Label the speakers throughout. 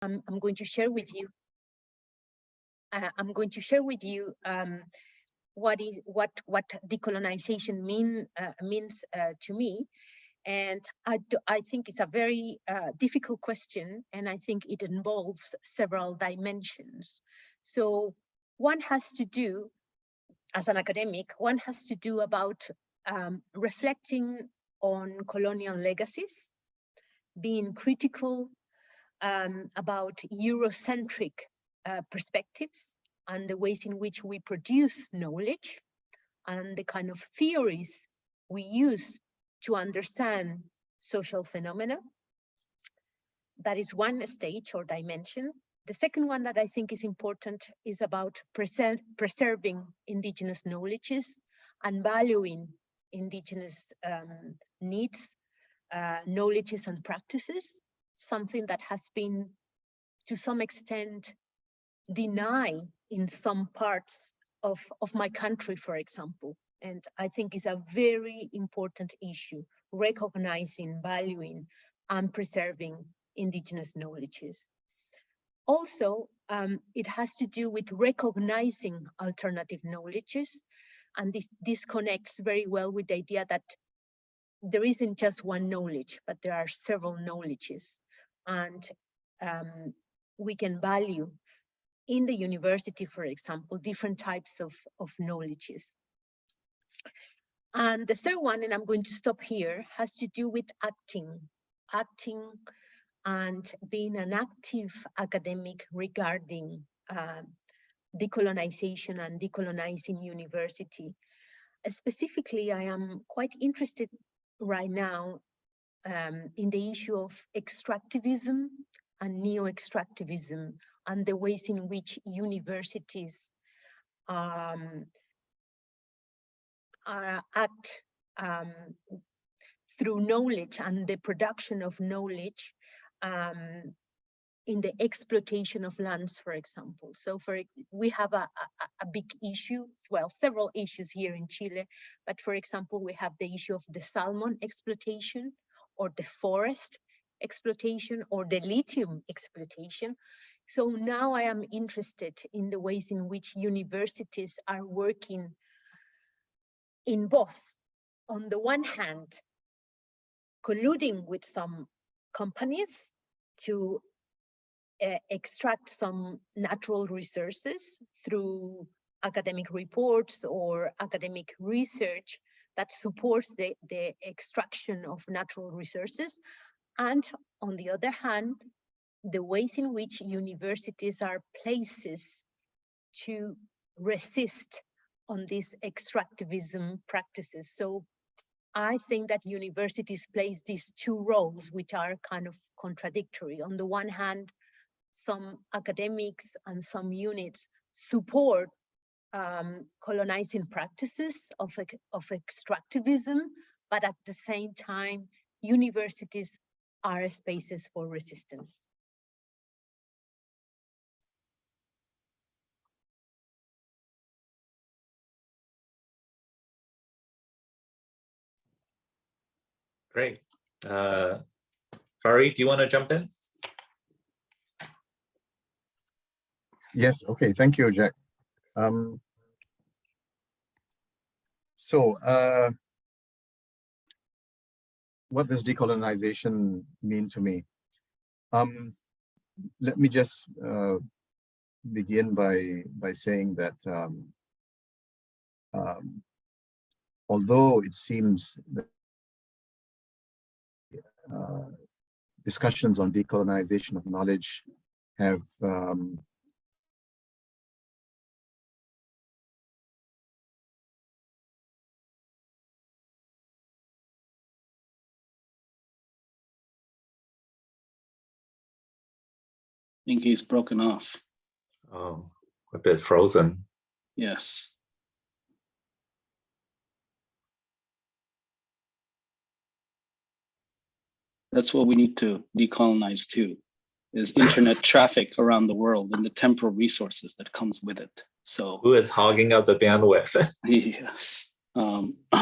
Speaker 1: I'm going to share with you. I'm going to share with you what decolonization means to me, and I think it's a very difficult question, and I think it involves several dimensions. So one has to do, as an academic, one has to do about reflecting on colonial legacies, being critical about Eurocentric perspectives and the ways in which we produce knowledge and the kind of theories we use to understand social phenomena. That is one stage or dimension. The second one that I think is important is about preserving indigenous knowledges and valuing indigenous needs, knowledges and practices, something that has been to some extent denied in some parts of my country, for example. And I think it's a very important issue, recognizing, valuing, and preserving indigenous knowledges. Also, it has to do with recognizing alternative knowledges, and this connects very well with the idea that there isn't just one knowledge, but there are several knowledges, and we can value in the university, for example, different types of knowledges. And the third one, and I'm going to stop here, has to do with acting and being an active academic regarding decolonization and decolonizing university. Specifically, I am quite interested right now in the issue of extractivism and neo-extractivism and the ways in which universities act through knowledge and the production of knowledge in the exploitation of lands, for example. So we have a big issue, well, several issues here in Chile, but for example, we have the issue of the salmon exploitation or the forest exploitation or the lithium exploitation. So now I am interested in the ways in which universities are working in both, on the one hand, colluding with some companies to extract some natural resources through academic reports or academic research that supports the extraction of natural resources. And on the other hand, the ways in which universities are places to resist on these extractivism practices. So I think that universities play these two roles, which are kind of contradictory. On the one hand, some academics and some units support colonizing practices of extractivism, but at the same time, universities are spaces for resistance.
Speaker 2: Great. Farid, do you want to jump in?
Speaker 3: Yes, okay, thank you, Jack. What does decolonization mean to me? Let me just begin by saying that although it seems that discussions on decolonization of knowledge have
Speaker 4: I think he's broken off.
Speaker 2: Oh, a bit frozen.
Speaker 4: Yes. That's what we need to decolonize too, is internet traffic around the world and the temporal resources that comes with it. So
Speaker 2: who is hogging up the bandwidth?
Speaker 4: yes. Well,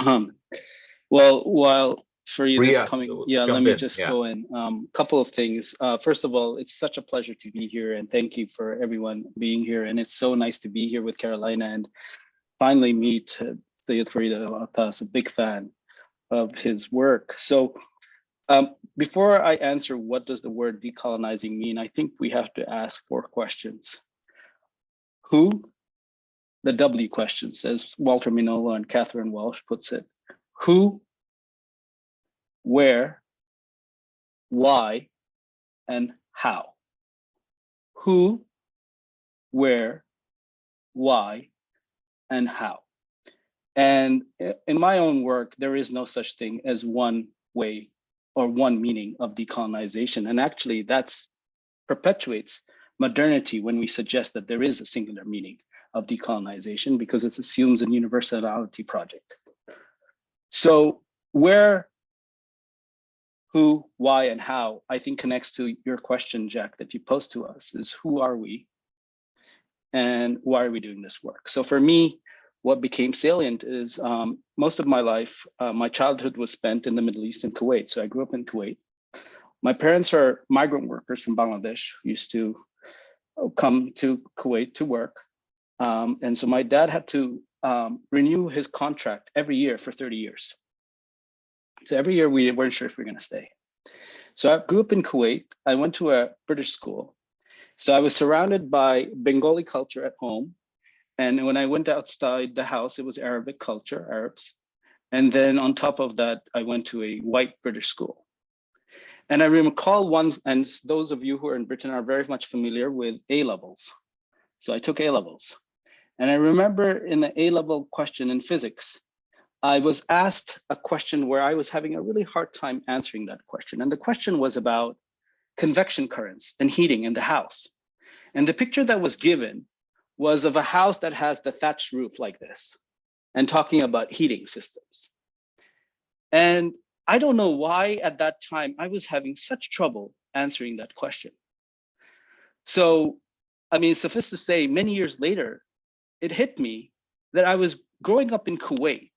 Speaker 4: while for you this
Speaker 2: Riyad,
Speaker 4: coming. Yeah, let
Speaker 2: jump
Speaker 4: me
Speaker 2: in.
Speaker 4: just
Speaker 2: Yeah.
Speaker 4: go in. Couple of things. First of all, it's such a pleasure to be here, and thank you for everyone being here. And it's so nice to be here with Carolina and finally meet Syed Farid Alatas, a big fan of his work. So before I answer what does the word decolonizing mean, I think we have to ask 4 questions. Who? The W question, as Walter Minola and Catherine Walsh puts it. Who, where, why, and how. Who, where, why, and how. And in my own work, there is no such thing as one way or one meaning of decolonization. And actually that's perpetuates modernity when we suggest that there is a singular meaning of decolonization, because it assumes a universality project. So where, who, why, and how, I think connects to your question, Jack, that you posed to us, is who are we and why are we doing this work? So for me, what became salient is most of my life, my childhood was spent in the Middle East in Kuwait. So I grew up in Kuwait. My parents are migrant workers from Bangladesh who used to come to Kuwait to work. And so my dad had to renew his contract every year for 30 years. So every year we weren't sure if we were going to stay. So I grew up in Kuwait. I went to a British school. So I was surrounded by Bengali culture at home. And when I went outside the house, it was Arabic culture, Arabs. And then on top of that, I went to a white British school. And I recall one, and those of you who are in Britain are very much familiar with A levels. So I took A levels. And I remember in the A level question in physics, I was asked a question where I was having a really hard time answering that question. And the question was about convection currents and heating in the house. And the picture that was given was of a house that has the thatched roof like this, and talking about heating systems. And I don't know why at that time I was having such trouble answering that question. So, I mean, suffice to say, many years later, it hit me that I was growing up in Kuwait,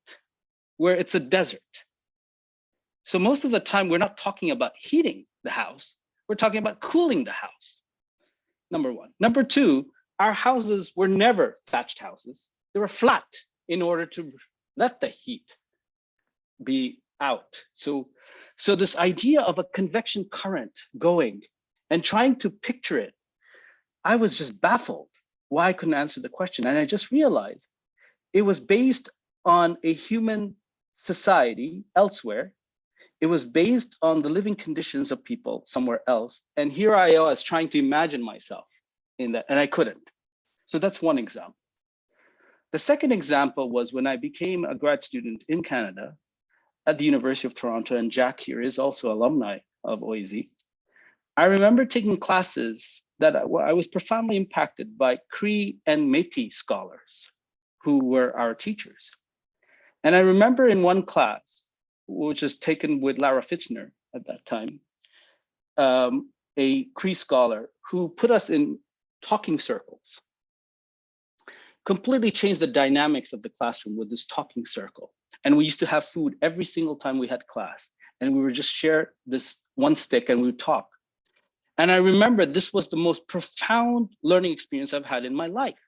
Speaker 4: where it's a desert. So most of the time, we're not talking about heating the house, we're talking about cooling the house, number one. Number two, our houses were never thatched houses. They were flat in order to let the heat be out. So this idea of a convection current going and trying to picture it, I was just baffled why I couldn't answer the question. And I just realized it was based on a human society elsewhere. It was based on the living conditions of people somewhere else. And here I was trying to imagine myself in that, and I couldn't. So that's one example. The second example was when I became a grad student in Canada at the University of Toronto, and Jack here is also alumni of OIZ. I remember taking classes that I was profoundly impacted by Cree and Métis scholars who were our teachers. And I remember in one class, which was taken with Lara Fitzner at that time, a Cree scholar who put us in talking circles, completely changed the dynamics of the classroom with this talking circle. And we used to have food every single time we had class. And we would just share this one stick and we would talk. And I remember this was the most profound learning experience I've had in my life,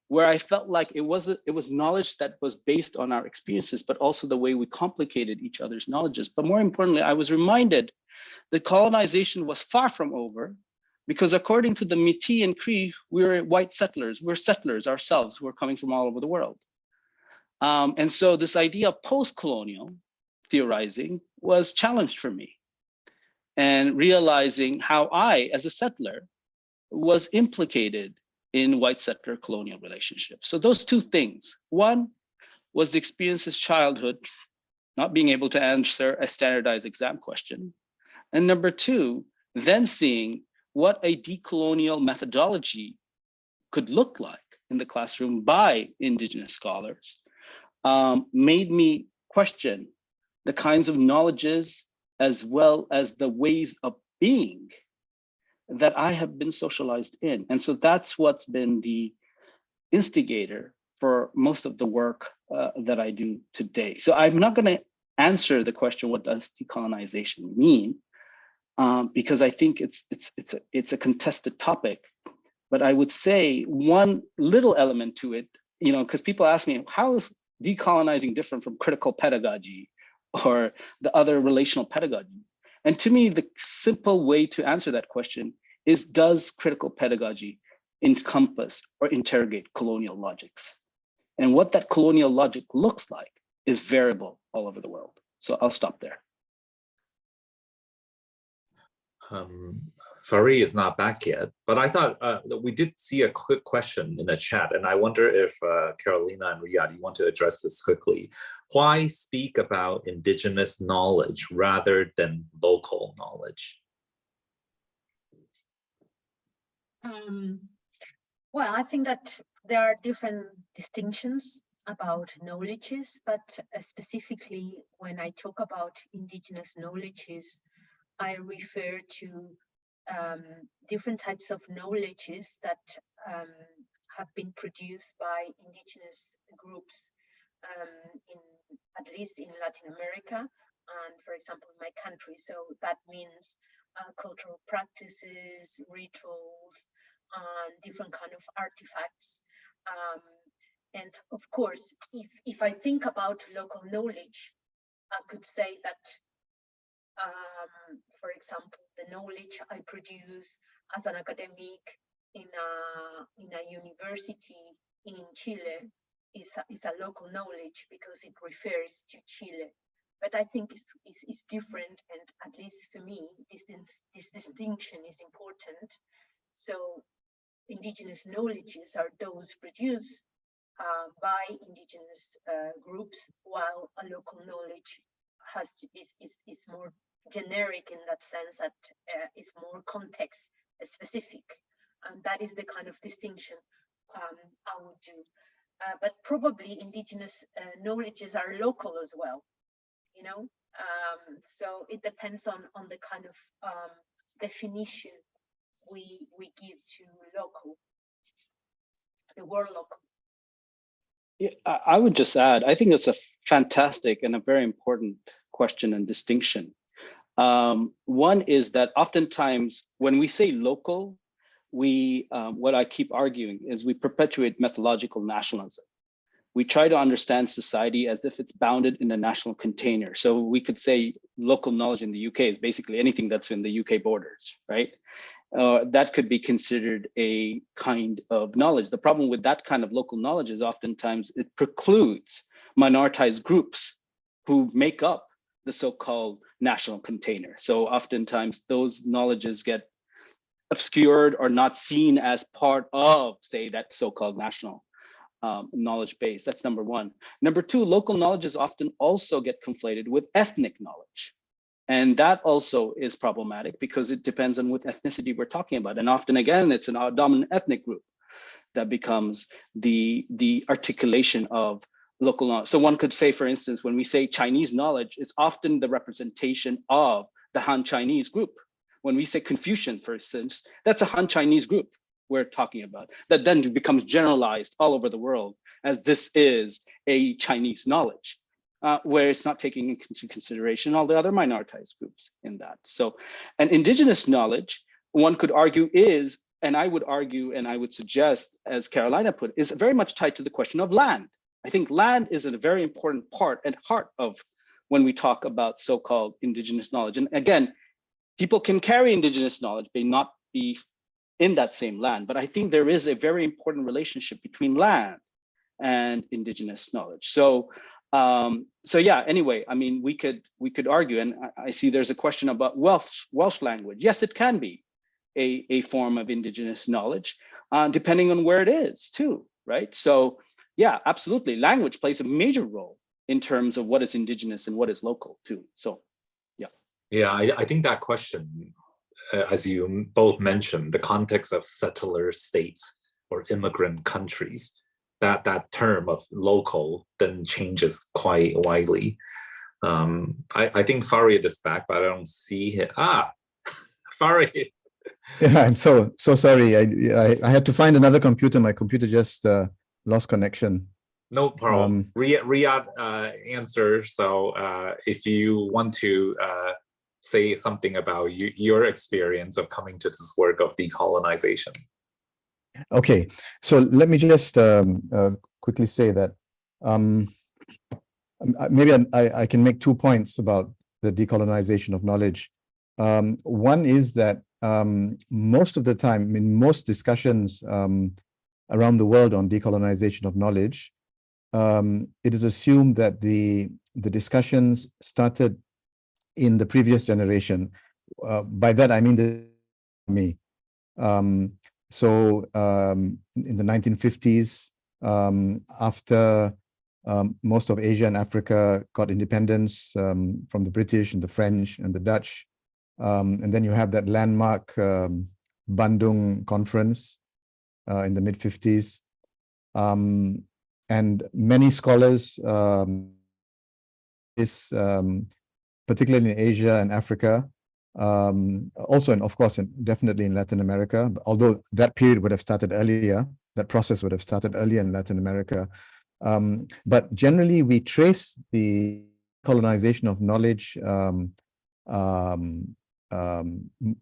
Speaker 4: where I felt like it was knowledge that was based on our experiences, but also the way we complicated each other's knowledges. But more importantly, I was reminded that colonization was far from over, because according to the Métis and Cree, we were white settlers. We're settlers ourselves who are coming from all over the world. And so this idea of post-colonial theorizing was challenged for me, and realizing how I, as a settler, was implicated in white settler colonial relationships. So those two things. One was the experience as childhood, not being able to answer a standardized exam question. And number two, then seeing what a decolonial methodology could look like in the classroom by Indigenous scholars, made me question the kinds of knowledges as well as the ways of being that I have been socialized in. And so that's what's been the instigator for most of the work that I do today. So I'm not going to answer the question, what does decolonization mean? Because I think it's a contested topic. But I would say one little element to it, because people ask me, how is decolonizing different from critical pedagogy or the other relational pedagogy? And to me, the simple way to answer that question is, does critical pedagogy encompass or interrogate colonial logics? And what that colonial logic looks like is variable all over the world. So I'll stop there.
Speaker 2: Farid is not back yet, but I thought that we did see a quick question in the chat, and I wonder if Carolina and Riyad, you want to address this quickly. Why speak about indigenous knowledge rather than local knowledge?
Speaker 1: Well, I think that there are different distinctions about knowledges, but specifically when I talk about indigenous knowledges, I refer to different types of knowledges that have been produced by indigenous groups, at least in Latin America, and for example, in my country. So that means cultural practices, rituals, and different kind of artifacts. And of course, if I think about local knowledge, I could say that for example, the knowledge I produce as an academic in a university in Chile is a local knowledge because it refers to Chile. But I think it's different, and at least for me, this distinction is important. So indigenous knowledges are those produced by indigenous groups, while a local knowledge is more generic in that sense, that is more context specific, and that is the kind of distinction I would do. But probably indigenous knowledges are local as well, so it depends on the kind of definition we give to local, the word local.
Speaker 4: Yeah, I would just add, I think it's a fantastic and a very important question and distinction. One is that oftentimes when we say local, we what I keep arguing is we perpetuate methodological nationalism. We try to understand society as if it's bounded in a national container. So we could say local knowledge in the UK is basically anything that's in the UK borders, right? That could be considered a kind of knowledge. The problem with that kind of local knowledge is oftentimes it precludes minoritized groups who make up the so-called national container. So oftentimes those knowledges get obscured or not seen as part of, say, that so-called national knowledge base. That's number one. Number two, local knowledges often also get conflated with ethnic knowledge. And that also is problematic because it depends on what ethnicity we're talking about. And often, again, it's a dominant ethnic group that becomes the articulation of local knowledge. So one could say, for instance, when we say Chinese knowledge, it's often the representation of the Han Chinese group. When we say Confucian, for instance, that's a Han Chinese group we're talking about, that then becomes generalized all over the world as this is a Chinese knowledge, where it's not taking into consideration all the other minoritized groups in that. So an indigenous knowledge, one could argue is, and I would argue, and I would suggest, as Carolina put, is very much tied to the question of land. I think land is a very important part and heart of when we talk about so-called indigenous knowledge. And again, people can carry indigenous knowledge, may not be in that same land, but I think there is a very important relationship between land and indigenous knowledge. So, so yeah, anyway, I mean, we could argue, and I see there's a question about Welsh language. Yes, it can be a form of indigenous knowledge, depending on where it is too, right? So yeah, absolutely. Language plays a major role in terms of what is indigenous and what is local too. So yeah.
Speaker 2: Yeah, I think that question, as you both mentioned, the context of settler states or immigrant countries, that term of local then changes quite widely. I think Farid is back, but I don't see him. Farid.
Speaker 3: Yeah, I'm so sorry. I had to find another computer. My computer just lost connection.
Speaker 2: No problem. Riyad answer. So if you want to say something about your experience of coming to this work of decolonization.
Speaker 3: Okay, so let me just quickly say that maybe I can make 2 points about the decolonization of knowledge. One is that most of the time, in most discussions around the world on decolonization of knowledge, it is assumed that the discussions started in the previous generation. By that, I mean me. So in the 1950s, after most of Asia and Africa got independence from the British and the French and the Dutch, and then you have that landmark Bandung conference in the mid-50s. And many scholars, particularly in Asia and Africa, also, and of course, definitely in Latin America, although that period would have started earlier, that process would have started earlier in Latin America. But generally, we trace the colonization of knowledge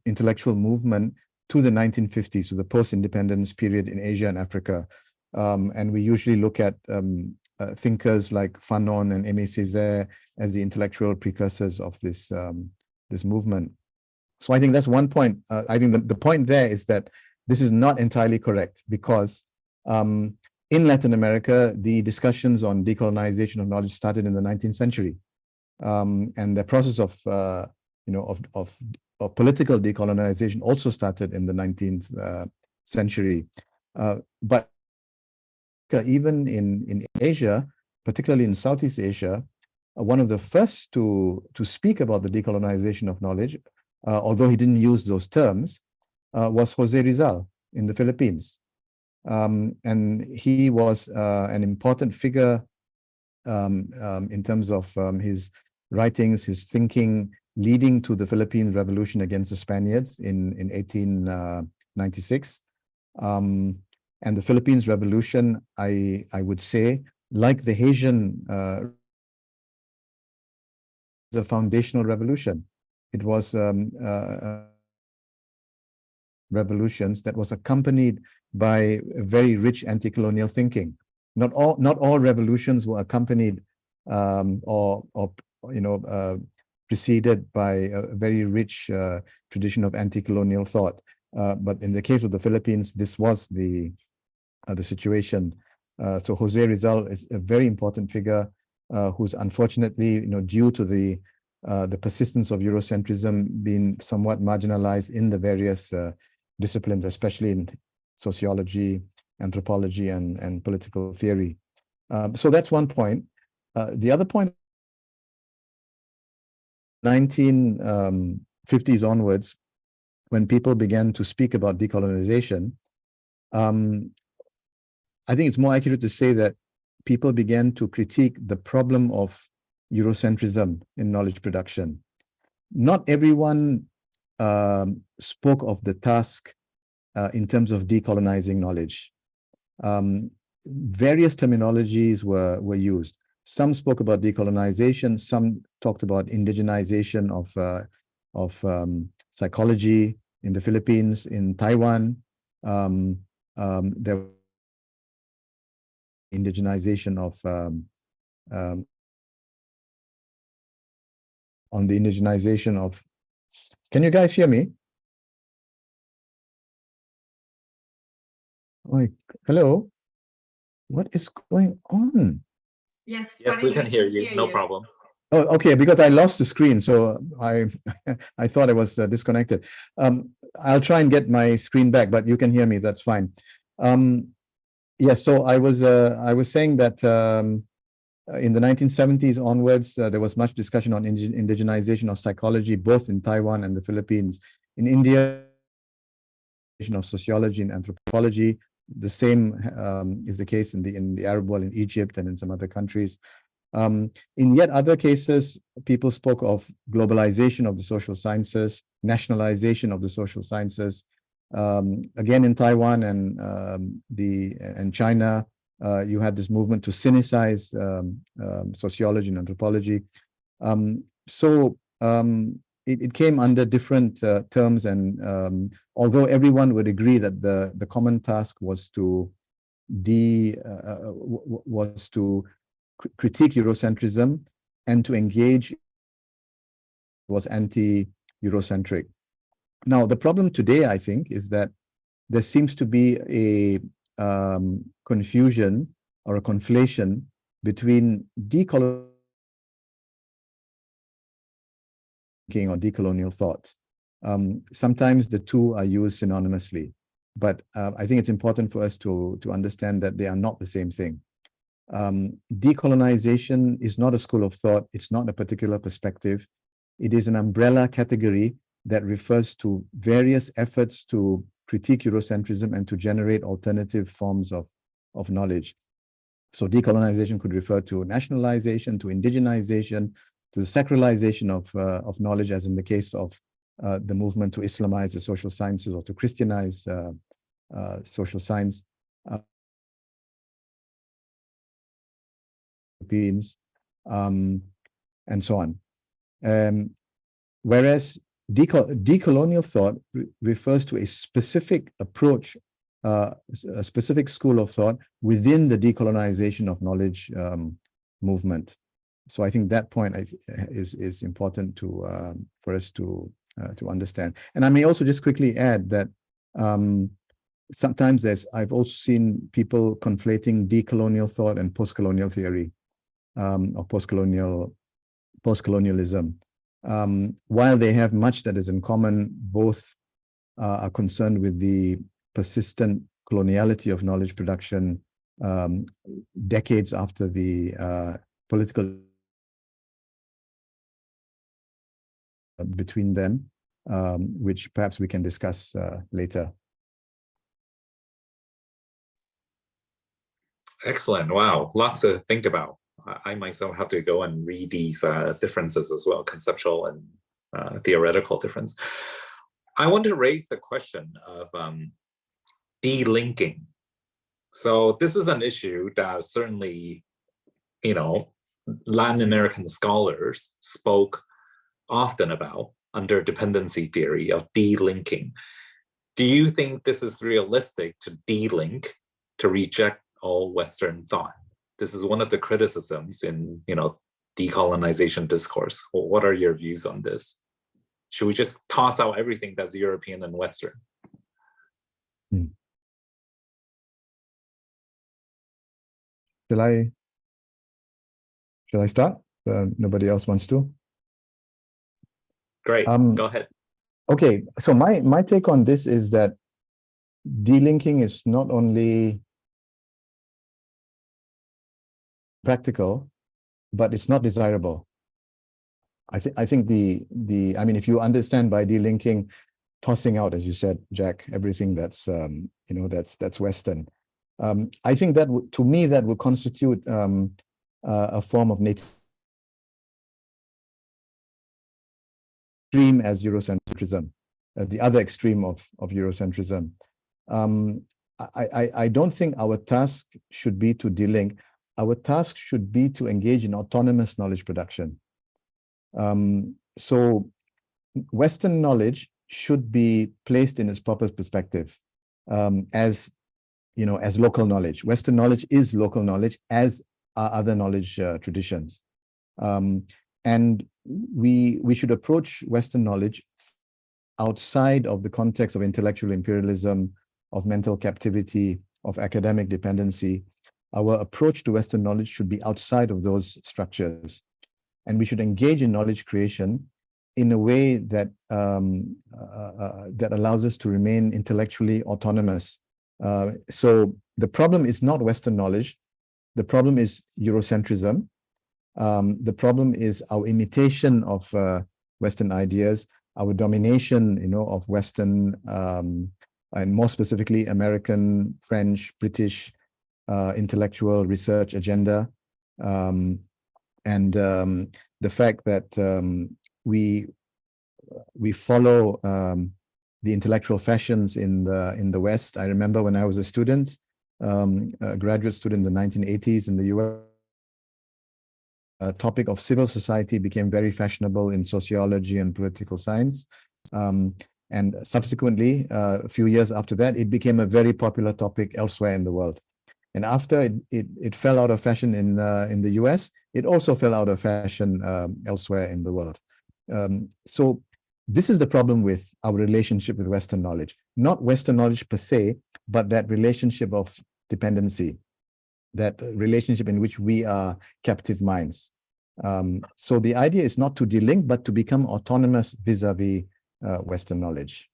Speaker 3: intellectual movement to the 1950s, to the post-independence period in Asia and Africa. And we usually look at thinkers like Fanon and Aimé Césaire as the intellectual precursors of this movement. So I think that's one point. I think the point there is that this is not entirely correct, because in Latin America, the discussions on decolonization of knowledge started in the 19th century, and the process of political decolonization also started in the 19th century. But even in Asia, particularly in Southeast Asia, one of the first to speak about the decolonization of knowledge, although he didn't use those terms, was Jose Rizal in the Philippines. And he was an important figure in terms of his writings, his thinking, leading to the Philippine Revolution against the Spaniards in 1896. And the Philippines Revolution, I would say, like the Haitian, a foundational revolution. It was revolutions that was accompanied by very rich anti-colonial thinking. Not all revolutions were accompanied or preceded by a very rich tradition of anti-colonial thought. But in the case of the Philippines, this was the situation. So Jose Rizal is a very important figure who's unfortunately, due to the persistence of Eurocentrism, being somewhat marginalized in the various disciplines, especially in sociology, anthropology, and political theory. So that's one point. The other point, 1950s onwards, when people began to speak about decolonization, I think it's more accurate to say that people began to critique the problem of Eurocentrism in knowledge production. Not everyone spoke of the task in terms of decolonizing knowledge. Various terminologies were used. Some spoke about decolonization, some talked about indigenization of psychology in the Philippines, in Taiwan. There indigenization of on the indigenization of. Can you guys hear me? Oh, hello. What is going on?
Speaker 2: Yes, we can hear you. No problem.
Speaker 3: Oh, okay, because I lost the screen, so I thought I was disconnected. I'll try and get my screen back, but you can hear me. That's fine. Yes, so I was saying that in the 1970s onwards, there was much discussion on indigenization of psychology, both in Taiwan and the Philippines. In India, of sociology and anthropology. The same is the case in the Arab world, in Egypt and in some other countries. In yet other cases, people spoke of globalization of the social sciences, nationalization of the social sciences. Again, in Taiwan and China, you had this movement to cynicize sociology and anthropology. It came under different terms, and although everyone would agree that the common task was to critique Eurocentrism and to engage was anti-Eurocentric. Now, the problem today, I think, is that there seems to be a confusion or a conflation between decolonial or decolonial thought. Sometimes the two are used synonymously, but I think it's important for us to understand that they are not the same thing. Decolonization is not a school of thought. It's not a particular perspective. It is an umbrella category that refers to various efforts to critique Eurocentrism and to generate alternative forms of knowledge. So decolonization could refer to nationalization, to indigenization, to the sacralization of knowledge, as in the case of the movement to Islamize the social sciences or to Christianize social science. And so on. Whereas decolonial thought refers to a specific approach, a specific school of thought within the decolonization of knowledge movement. So I think that point is important for us to understand. And I may also just quickly add that sometimes I've also seen people conflating decolonial thought and postcolonial theory or postcolonialism. While they have much that is in common, both are concerned with the persistent coloniality of knowledge production decades after the political between them, which perhaps we can discuss later.
Speaker 2: Excellent. Wow, lots to think about. I myself have to go and read these differences as well, conceptual and theoretical difference. I want to raise the question of delinking. So this is an issue that certainly, Latin American scholars spoke often about under dependency theory of delinking. Do you think this is realistic to delink, to reject all Western thought? This is one of the criticisms in, decolonization discourse. What are your views on this? Should we just toss out everything that's European and Western?
Speaker 3: Shall I start? Nobody else wants to?
Speaker 2: Great, go ahead.
Speaker 3: Okay, so my take on this is that delinking is not only practical, but it's not desirable. I think if you understand by delinking, tossing out, as you said, Jack, everything that's that's Western. I think that to me that would constitute a form of native extreme as Eurocentrism, the other extreme of Eurocentrism. I don't think our task should be to delink. Our task should be to engage in autonomous knowledge production. So Western knowledge should be placed in its proper perspective as local knowledge. Western knowledge is local knowledge, as are other knowledge traditions. And we should approach Western knowledge outside of the context of intellectual imperialism, of mental captivity, of academic dependency. Our approach to Western knowledge should be outside of those structures. And we should engage in knowledge creation in a way that that allows us to remain intellectually autonomous. So the problem is not Western knowledge. The problem is Eurocentrism. The problem is our imitation of Western ideas, our domination, of Western, and more specifically American, French, British intellectual research agenda, and the fact that we follow the intellectual fashions in the West. I remember when I was a student, a graduate student in the 1980s in the US. Topic of civil society became very fashionable in sociology and political science. And subsequently, a few years after that, it became a very popular topic elsewhere in the world. And after it fell out of fashion in the US, it also fell out of fashion elsewhere in the world. So this is the problem with our relationship with Western knowledge. Not Western knowledge per se, but that relationship of dependency, that relationship in which we are captive minds. So the idea is not to delink, but to become autonomous vis-a-vis Western knowledge.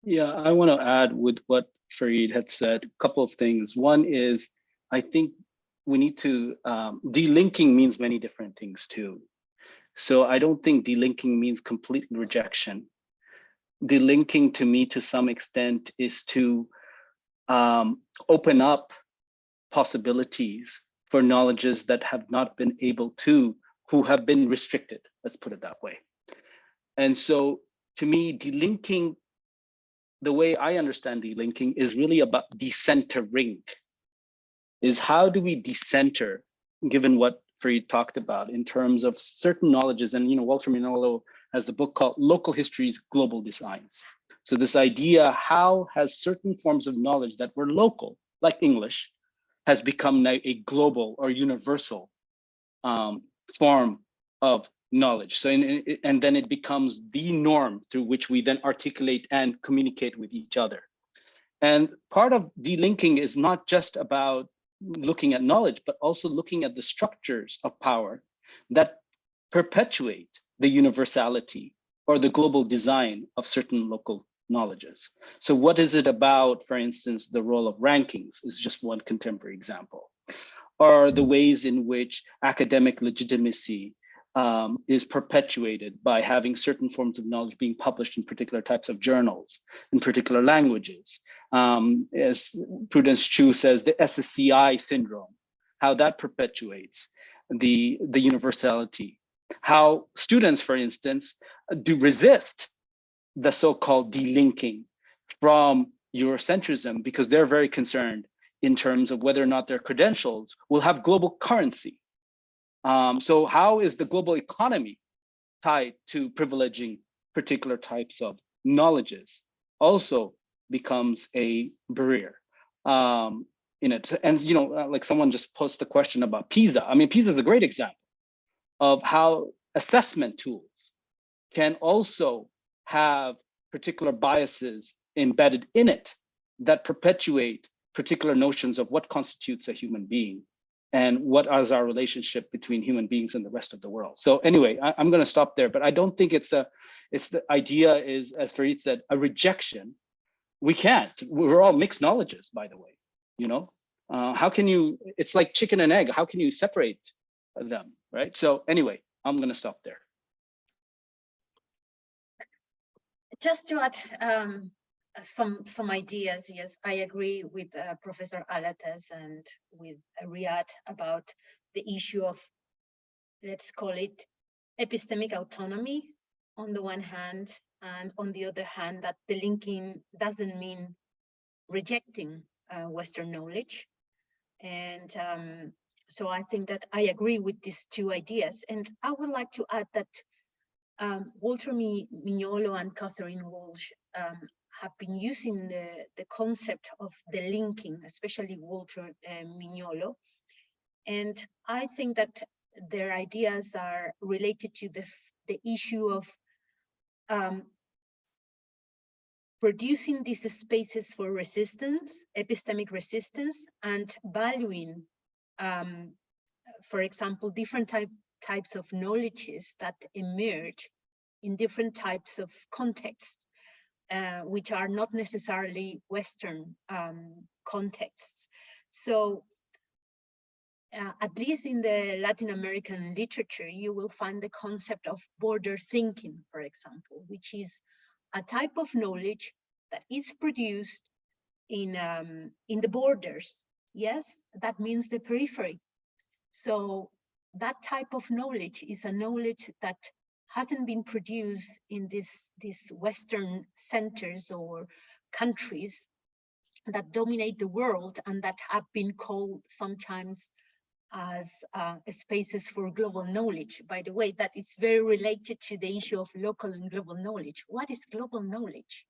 Speaker 4: Yeah, I want to add with what Farid had said, a couple of things. One is, I think we need to, delinking means many different things too. So I don't think delinking means complete rejection. Delinking to me, to some extent, is to open up possibilities for knowledges that have not been able to, who have been restricted, let's put it that way. And so to me, delinking, the way I understand delinking is really about decentering, is how do we decenter, given what Farid talked about in terms of certain knowledges. And Walter Mignolo has the book called Local Histories, Global Designs. So this idea, how has certain forms of knowledge that were local, like English, has become now a global or universal form of knowledge. So, and then it becomes the norm through which we then articulate and communicate with each other. And part of delinking is not just about looking at knowledge, but also looking at the structures of power that perpetuate the universality or the global design of certain local knowledges. So what is it about, for instance, the role of rankings is just one contemporary example, or the ways in which academic legitimacy is perpetuated by having certain forms of knowledge being published in particular types of journals, in particular languages. As Prudence Chu says, the SSCI syndrome, how that perpetuates the universality. How students, for instance, do resist the so-called delinking from Eurocentrism because they're very concerned in terms of whether or not their credentials will have global currency. So how is the global economy tied to privileging particular types of knowledges also becomes a barrier in it. And, like someone just posed the question about PISA. I mean, PISA is a great example of how assessment tools can also have particular biases embedded in it that perpetuate particular notions of what constitutes a human being and what is our relationship between human beings and the rest of the world. So anyway, I'm going to stop there, but I don't think it's the idea is, as Farid said, a rejection. We can't. We're all mixed knowledges, by the way. How can you? It's like chicken and egg. How can you separate them, right? So anyway, I'm going to stop there.
Speaker 1: Just to add some ideas, yes, I agree with Professor Alatas and with Riyad about the issue of, let's call it, epistemic autonomy on the one hand, and on the other hand, that the linking doesn't mean rejecting Western knowledge. And so I think that I agree with these two ideas. And I would like to add that Walter Mignolo and Catherine Walsh have been using the concept of the linking, especially Walter Mignolo. And I think that their ideas are related to the issue of producing these spaces for resistance, epistemic resistance, and valuing, for example, different types of knowledges that emerge in different types of contexts, which are not necessarily Western contexts. So at least in the Latin American literature, you will find the concept of border thinking, for example, which is a type of knowledge that is produced in the borders. Yes, that means the periphery. So that type of knowledge is a knowledge that hasn't been produced in these Western centers or countries, that dominate the world and that have been called sometimes as spaces for global knowledge. By the way, that is very related to the issue of local and global knowledge. What is global knowledge?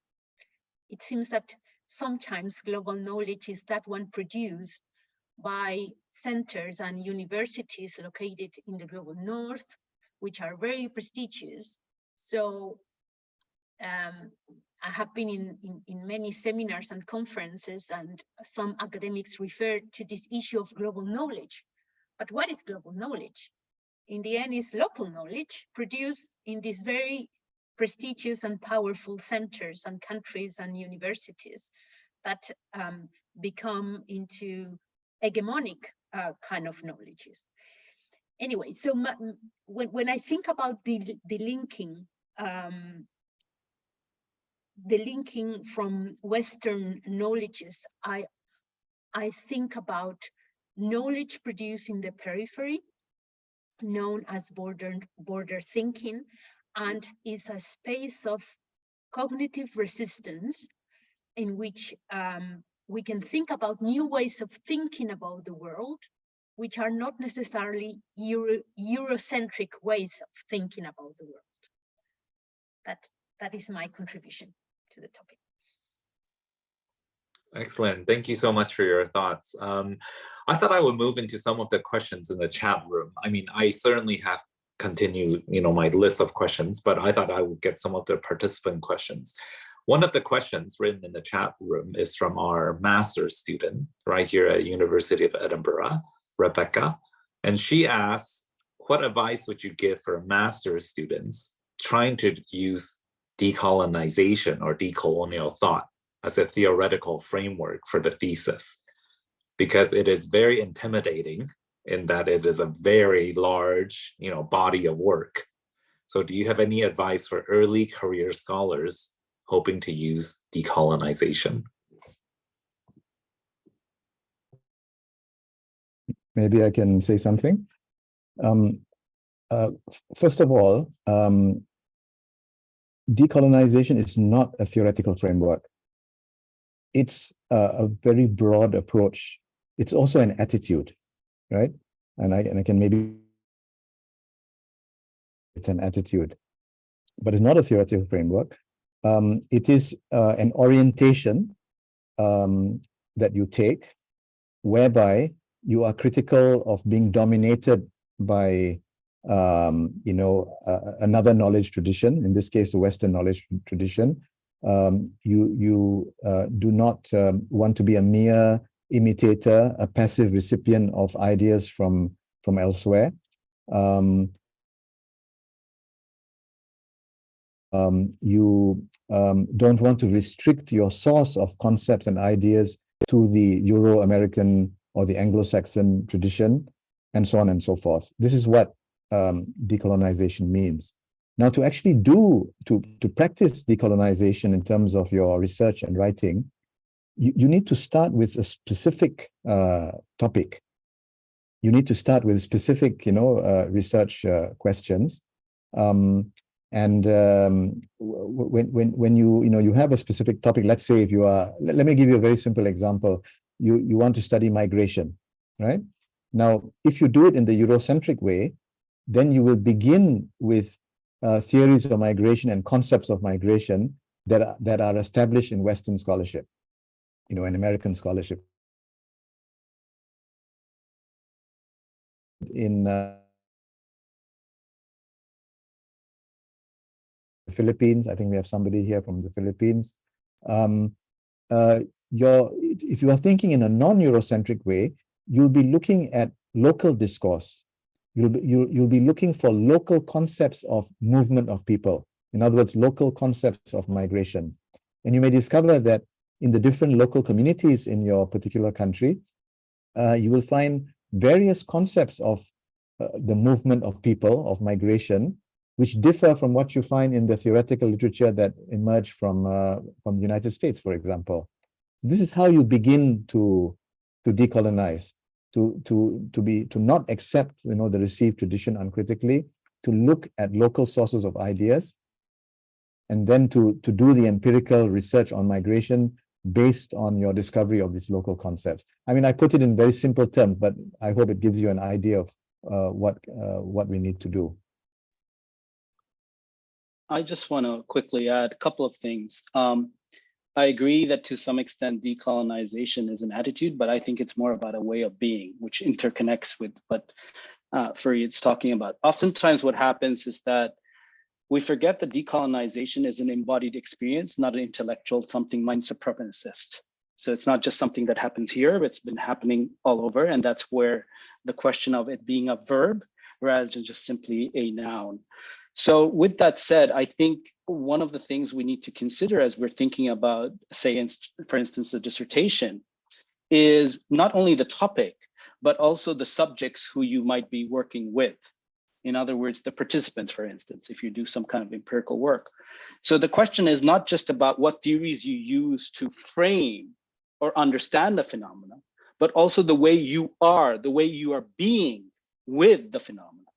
Speaker 1: It seems that sometimes global knowledge is that one produced by centers and universities located in the global north, which are very prestigious. So I have been in many seminars and conferences, and some academics refer to this issue of global knowledge. But what is global knowledge? In the end, it's local knowledge produced in these very prestigious and powerful centers and countries and universities that become into hegemonic kind of knowledges. Anyway, so when I think about the linking from Western knowledges, I think about knowledge produced in the periphery, known as border thinking, and is a space of cognitive resistance in which we can think about new ways of thinking about the world, which are not necessarily Eurocentric ways of thinking about the world. That is my contribution to the topic.
Speaker 2: Excellent. Thank you so much for your thoughts. I thought I would move into some of the questions in the chat room. I mean, I certainly have continued, my list of questions, but I thought I would get some of the participant questions. One of the questions written in the chat room is from our master's student right here at University of Edinburgh, Rebecca, and she asks, what advice would you give for master's students trying to use decolonization or decolonial thought as a theoretical framework for the thesis? Because it is very intimidating in that it is a very large, body of work. So do you have any advice for early career scholars hoping to use decolonization?
Speaker 3: Maybe I can say something. First of all, decolonization is not a theoretical framework. It's a very broad approach. It's also an attitude, right? And I can maybe, it's an attitude, but it's not a theoretical framework. It is an orientation that you take, whereby you are critical of being dominated by another knowledge tradition, in this case, the Western knowledge tradition. You do not want to be a mere imitator, a passive recipient of ideas from elsewhere. You don't want to restrict your source of concepts and ideas to the Euro-American or the Anglo-Saxon tradition, and so on and so forth. This is what decolonization means. Now, to actually to practice decolonization in terms of your research and writing, you need to start with a specific topic. You need to start with specific, research questions. When you have a specific topic, let's say if you are, let me give you a very simple example. You want to study migration, right? Now, if you do it in the Eurocentric way, then you will begin with theories of migration and concepts of migration that are established in Western scholarship, in American scholarship. In the Philippines, I think we have somebody here from the Philippines. If you are thinking in a non-Eurocentric way, you'll be looking at local discourse. You'll be looking for local concepts of movement of people. In other words, local concepts of migration. And you may discover that in the different local communities in your particular country, you will find various concepts of the movement of people, of migration, which differ from what you find in the theoretical literature that emerged from the United States, for example. This is how you begin to decolonize, to not accept the received tradition uncritically, to look at local sources of ideas, and then to do the empirical research on migration based on your discovery of these local concepts. I mean, I put it in very simple terms, but I hope it gives you an idea of what we need to do.
Speaker 4: I just want to quickly add a couple of things. I agree that to some extent decolonization is an attitude, but I think it's more about a way of being, which interconnects with what Farid's talking about. Oftentimes what happens is that we forget that decolonization is an embodied experience, not an intellectual something mind supremacist. So it's not just something that happens here, but it's been happening all over. And that's where the question of it being a verb rather than just simply a noun. So with that said, I think one of the things we need to consider as we're thinking about, say, for instance, a dissertation, is not only the topic, but also the subjects who you might be working with. In other words, the participants, for instance, if you do some kind of empirical work. So the question is not just about what theories you use to frame or understand the phenomena, but also the way you are being with the phenomena,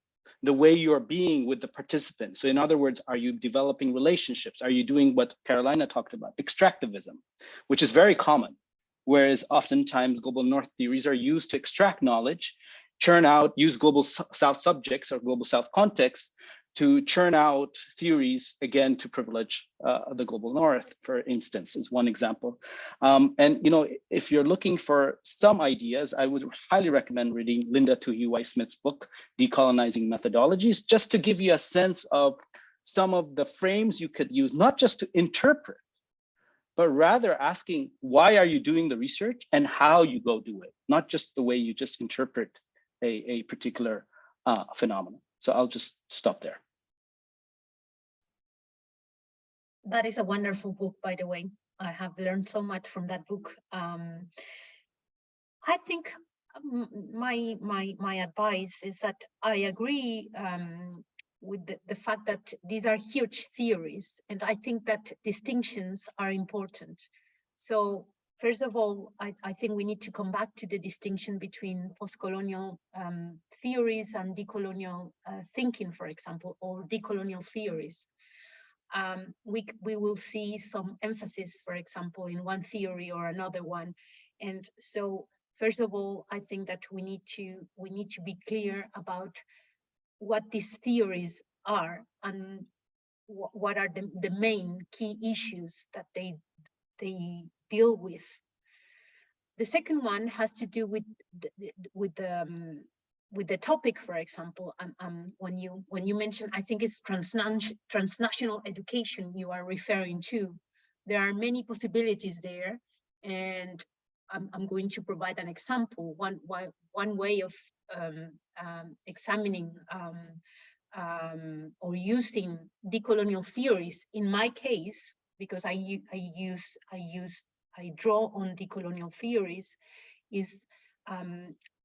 Speaker 4: the way you are being with the participants. So in other words, are you developing relationships? Are you doing what Carolina talked about, extractivism, which is very common, whereas oftentimes global North theories are used to extract knowledge, churn out, use global South subjects or global South context to churn out theories, again, to privilege the global North, for instance, is one example. And if you're looking for some ideas, I would highly recommend reading Linda Tuhi Weiss-Smith's book, Decolonizing Methodologies, just to give you a sense of some of the frames you could use, not just to interpret, but rather asking, why are you doing the research and how you go do it, not just the way you just interpret a particular phenomenon. So I'll just stop there.
Speaker 1: That is a wonderful book, by the way. I have learned so much from that book. I think my advice is that I agree with the fact that these are huge theories, and I think that distinctions are important. So first of all, I think we need to come back to the distinction between post-colonial theories and decolonial thinking, for example, or decolonial theories. We will see some emphasis, for example, in one theory or another one. And so first of all, I think that we need to be clear about what these theories are and what are the main key issues that they deal with. The second one has to do with the topic, for example. When you mention, I think it's transnational education you are referring to. There are many possibilities there, and I'm going to provide an example. One way of examining or using decolonial theories, in my case, because I draw on decolonial theories, is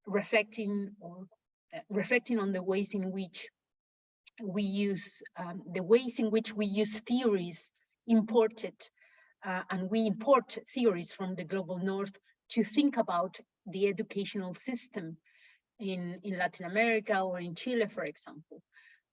Speaker 1: reflecting on the ways in which we use theories imported, and we import theories from the global North to think about the educational system in Latin America or in Chile, for example.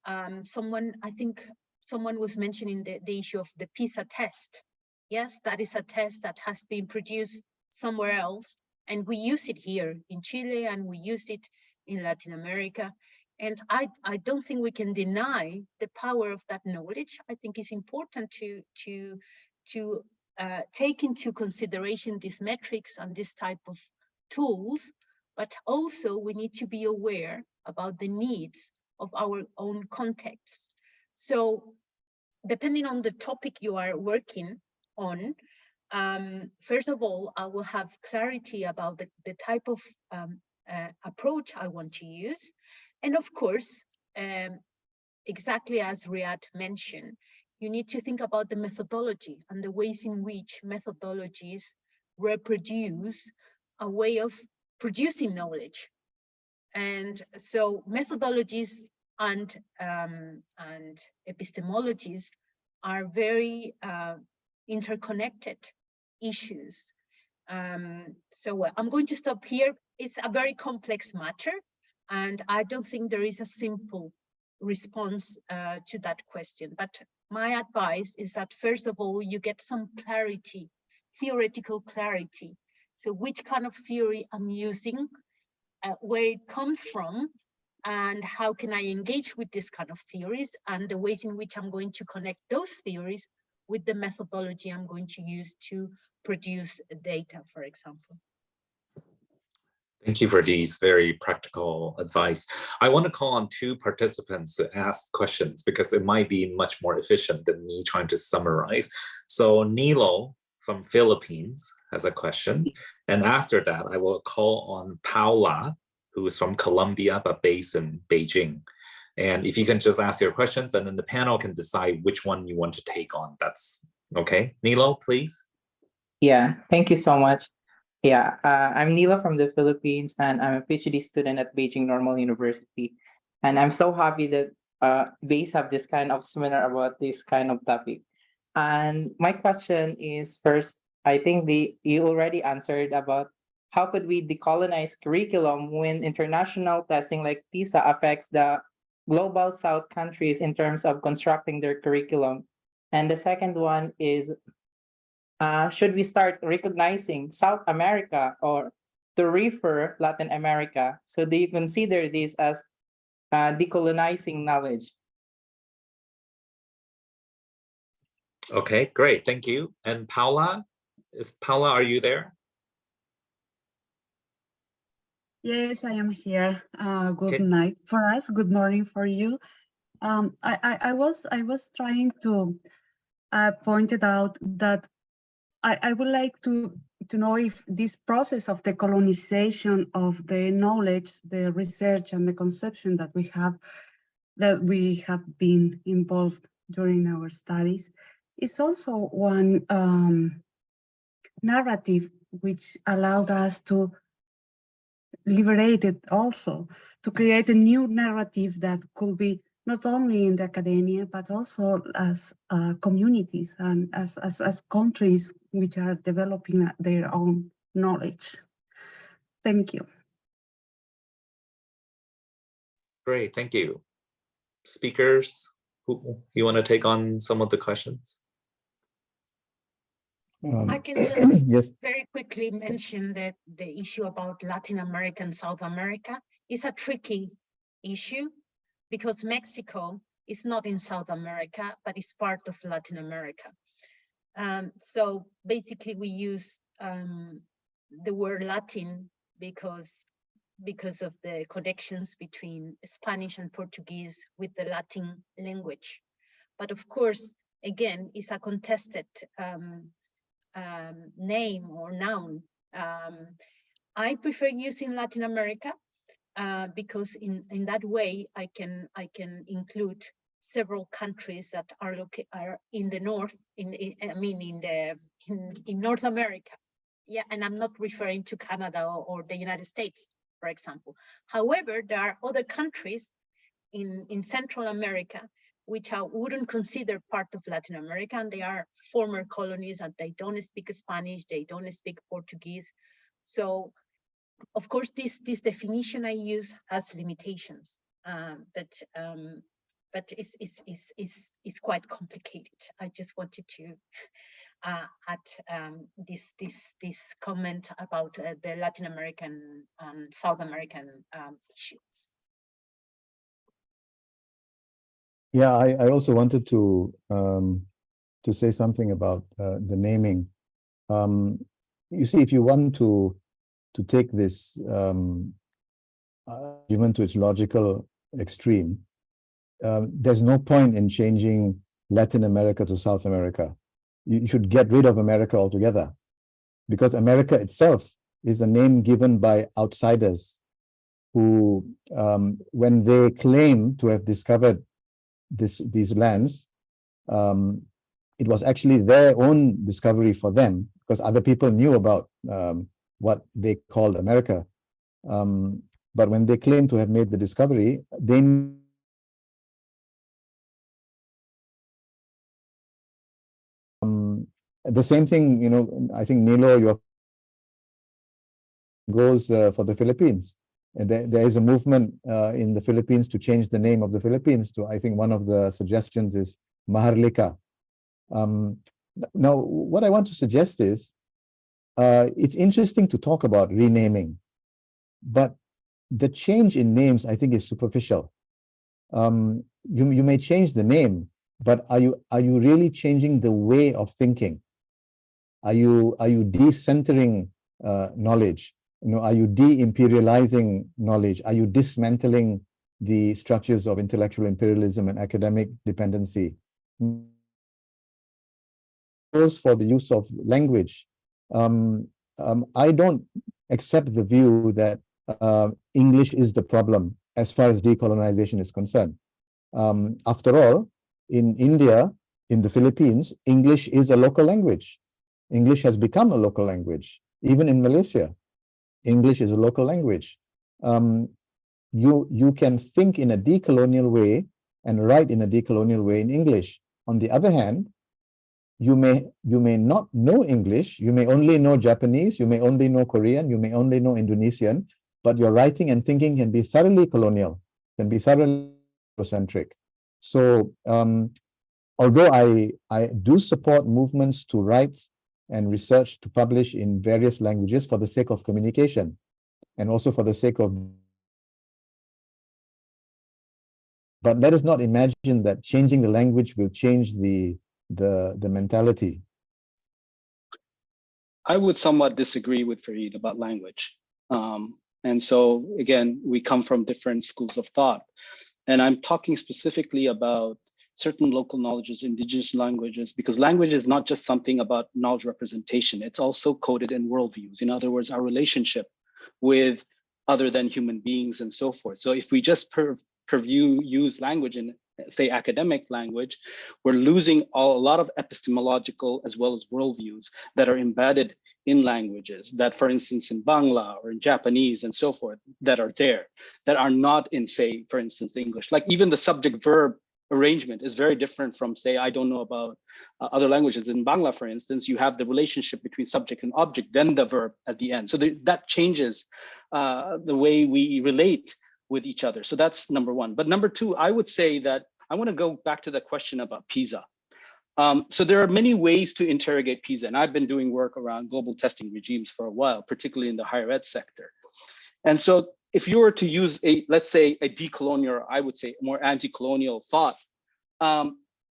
Speaker 1: I think someone was mentioning the issue of the PISA test. Yes, that is a test that has been produced somewhere else, and we use it here in Chile, and we use it in Latin America. And I don't think we can deny the power of that knowledge. I think it's important to take into consideration these metrics and this type of tools, but also we need to be aware about the needs of our own context. So depending on the topic you are working on, first of all, I will have clarity about the type of approach I want to use. And of course, exactly as Riyad mentioned, you need to think about the methodology and the ways in which methodologies reproduce a way of producing knowledge. And so methodologies and epistemologies are very interconnected issues. So I'm going to stop here. It's a very complex matter, and I don't think there is a simple response to that question. But my advice is that, first of all, you get some clarity theoretical clarity. So which kind of theory I'm using, where it comes from, and how can I engage with this kind of theories, and the ways in which I'm going to connect those theories with the methodology I'm going to use to produce data, for example.
Speaker 2: Thank you for these very practical advice. I want to call on two participants to ask questions because it might be much more efficient than me trying to summarize. So Nilo from Philippines has a question. And after that, I will call on Paula, who is from Colombia, but based in Beijing. And if you can just ask your questions, and then the panel can decide which one you want to take on. That's okay. Nilo, please.
Speaker 5: Yeah, thank you so much. Yeah, I'm Nila from the Philippines, and I'm a PhD student at Beijing Normal University. And I'm so happy that BASE have this kind of seminar about this kind of topic. And my question is, first, I think you already answered about how could we decolonize curriculum when international testing like PISA affects the global South countries in terms of constructing their curriculum. And the second one is, should we start recognizing South America or to refer Latin America? So do you consider this as decolonizing knowledge?
Speaker 2: Okay, great, thank you. And Paula, Paula, are you there?
Speaker 6: Yes, I am here. Good
Speaker 2: Okay.
Speaker 6: night for us. Good morning for you. I was trying to point it out that I would like to know if this process of the colonization of the knowledge, the research, and the conception that we have been involved during our studies is also one narrative which allowed us to liberate it, also to create a new narrative that could be not only in the academia, but also as communities and as countries which are developing their own knowledge. Thank you.
Speaker 2: Great, thank you. Speakers, who you want to take on some of the questions?
Speaker 1: I can just
Speaker 3: yes.
Speaker 1: very quickly mention that the issue about Latin America and South America is a tricky issue because Mexico is not in South America, but is part of Latin America. So basically we use the word Latin because of the connections between Spanish and Portuguese with the Latin language. But of course, again, it's a contested name or noun. I prefer using Latin America because in that way I can include several countries that are in the north, in North America. Yeah, and I'm not referring to Canada or the United States, for example. However, there are other countries in Central America which I wouldn't consider part of Latin America, and they are former colonies and they don't speak Spanish, they don't speak Portuguese. So of course this definition I use has limitations, but it's quite complicated. I just wanted to add this comment about the Latin American and South American issue.
Speaker 3: Yeah, I also wanted to say something about the naming. You see, if you want to take this argument to its logical extreme, there's no point in changing Latin America to South America. You should get rid of America altogether, because America itself is a name given by outsiders who, when they claim to have discovered these lands, it was actually their own discovery for them, because other people knew about what they called America. But when they claim to have made the discovery, they the same thing, you know, I think Nilo goes for the Philippines. And there is a movement in the Philippines to change the name of the Philippines to, I think one of the suggestions is Maharlika. Now, what I want to suggest is it's interesting to talk about renaming, but the change in names, I think, is superficial. You may change the name, but are you really changing the way of thinking? Are you decentering knowledge? Are you de-imperializing knowledge? Are you dismantling the structures of intellectual imperialism and academic dependency? Goes for the use of language. I don't accept the view that English is the problem as far as decolonization is concerned. After all, in India, in the Philippines, English is a local language. English has become a local language. Even in Malaysia, English is a local language. You can think in a decolonial way and write in a decolonial way in English. On the other hand, you may not know English, you may only know Japanese, you may only know Korean, you may only know Indonesian, but your writing and thinking can be thoroughly colonial, can be thoroughly Eurocentric. So although I do support movements to write and research to publish in various languages for the sake of communication and also for the sake of, but let us not imagine that changing the language will change the mentality.
Speaker 4: I would somewhat disagree with Farid about language. And so again, we come from different schools of thought. And I'm talking specifically about certain local knowledges, indigenous languages, because language is not just something about knowledge representation. It's also coded in worldviews. In other words, our relationship with other than human beings and so forth. So if we just use language in, say, academic language, we're losing a lot of epistemological as well as worldviews that are embedded in languages that, for instance, in Bangla or in Japanese and so forth, that are there, that are not in, say, for instance, English. Like even the subject verb arrangement is very different from, say, I don't know about other languages. In Bangla, for instance, you have the relationship between subject and object, then the verb at the end. So that changes the way we relate with each other. So that's number one. But number two, I would say that I want to go back to the question about PISA. So there are many ways to interrogate PISA, and I've been doing work around global testing regimes for a while, particularly in the higher ed sector. And so if you were to use let's say a decolonial, I would say more anti-colonial thought,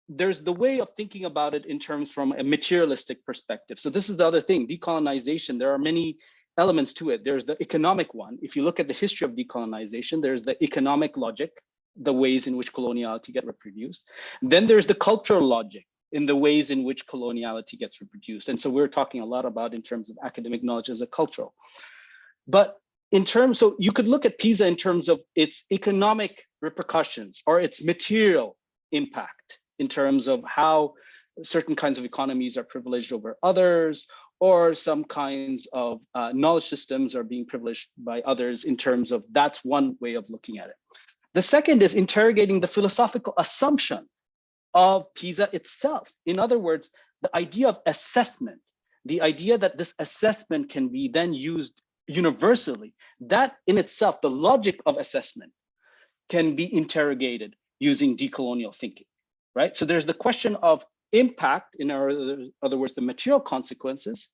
Speaker 4: there's the way of thinking about it in terms from a materialistic perspective. So this is the other thing, decolonization, there are many elements to it. There's the economic one. If you look at the history of decolonization, there's the economic logic, the ways in which coloniality get reproduced. Then there's the cultural logic in the ways in which coloniality gets reproduced. And so we're talking a lot about in terms of academic knowledge as a cultural. But in terms, so you could look at PISA in terms of its economic repercussions or its material impact in terms of how certain kinds of economies are privileged over others, or some kinds of knowledge systems are being privileged by others in terms of, that's one way of looking at it. The second is interrogating the philosophical assumptions of PISA itself. In other words, the idea of assessment, the idea that this assessment can be then used universally, that in itself, the logic of assessment can be interrogated using decolonial thinking, right? So there's the question of impact, in other words, the material consequences,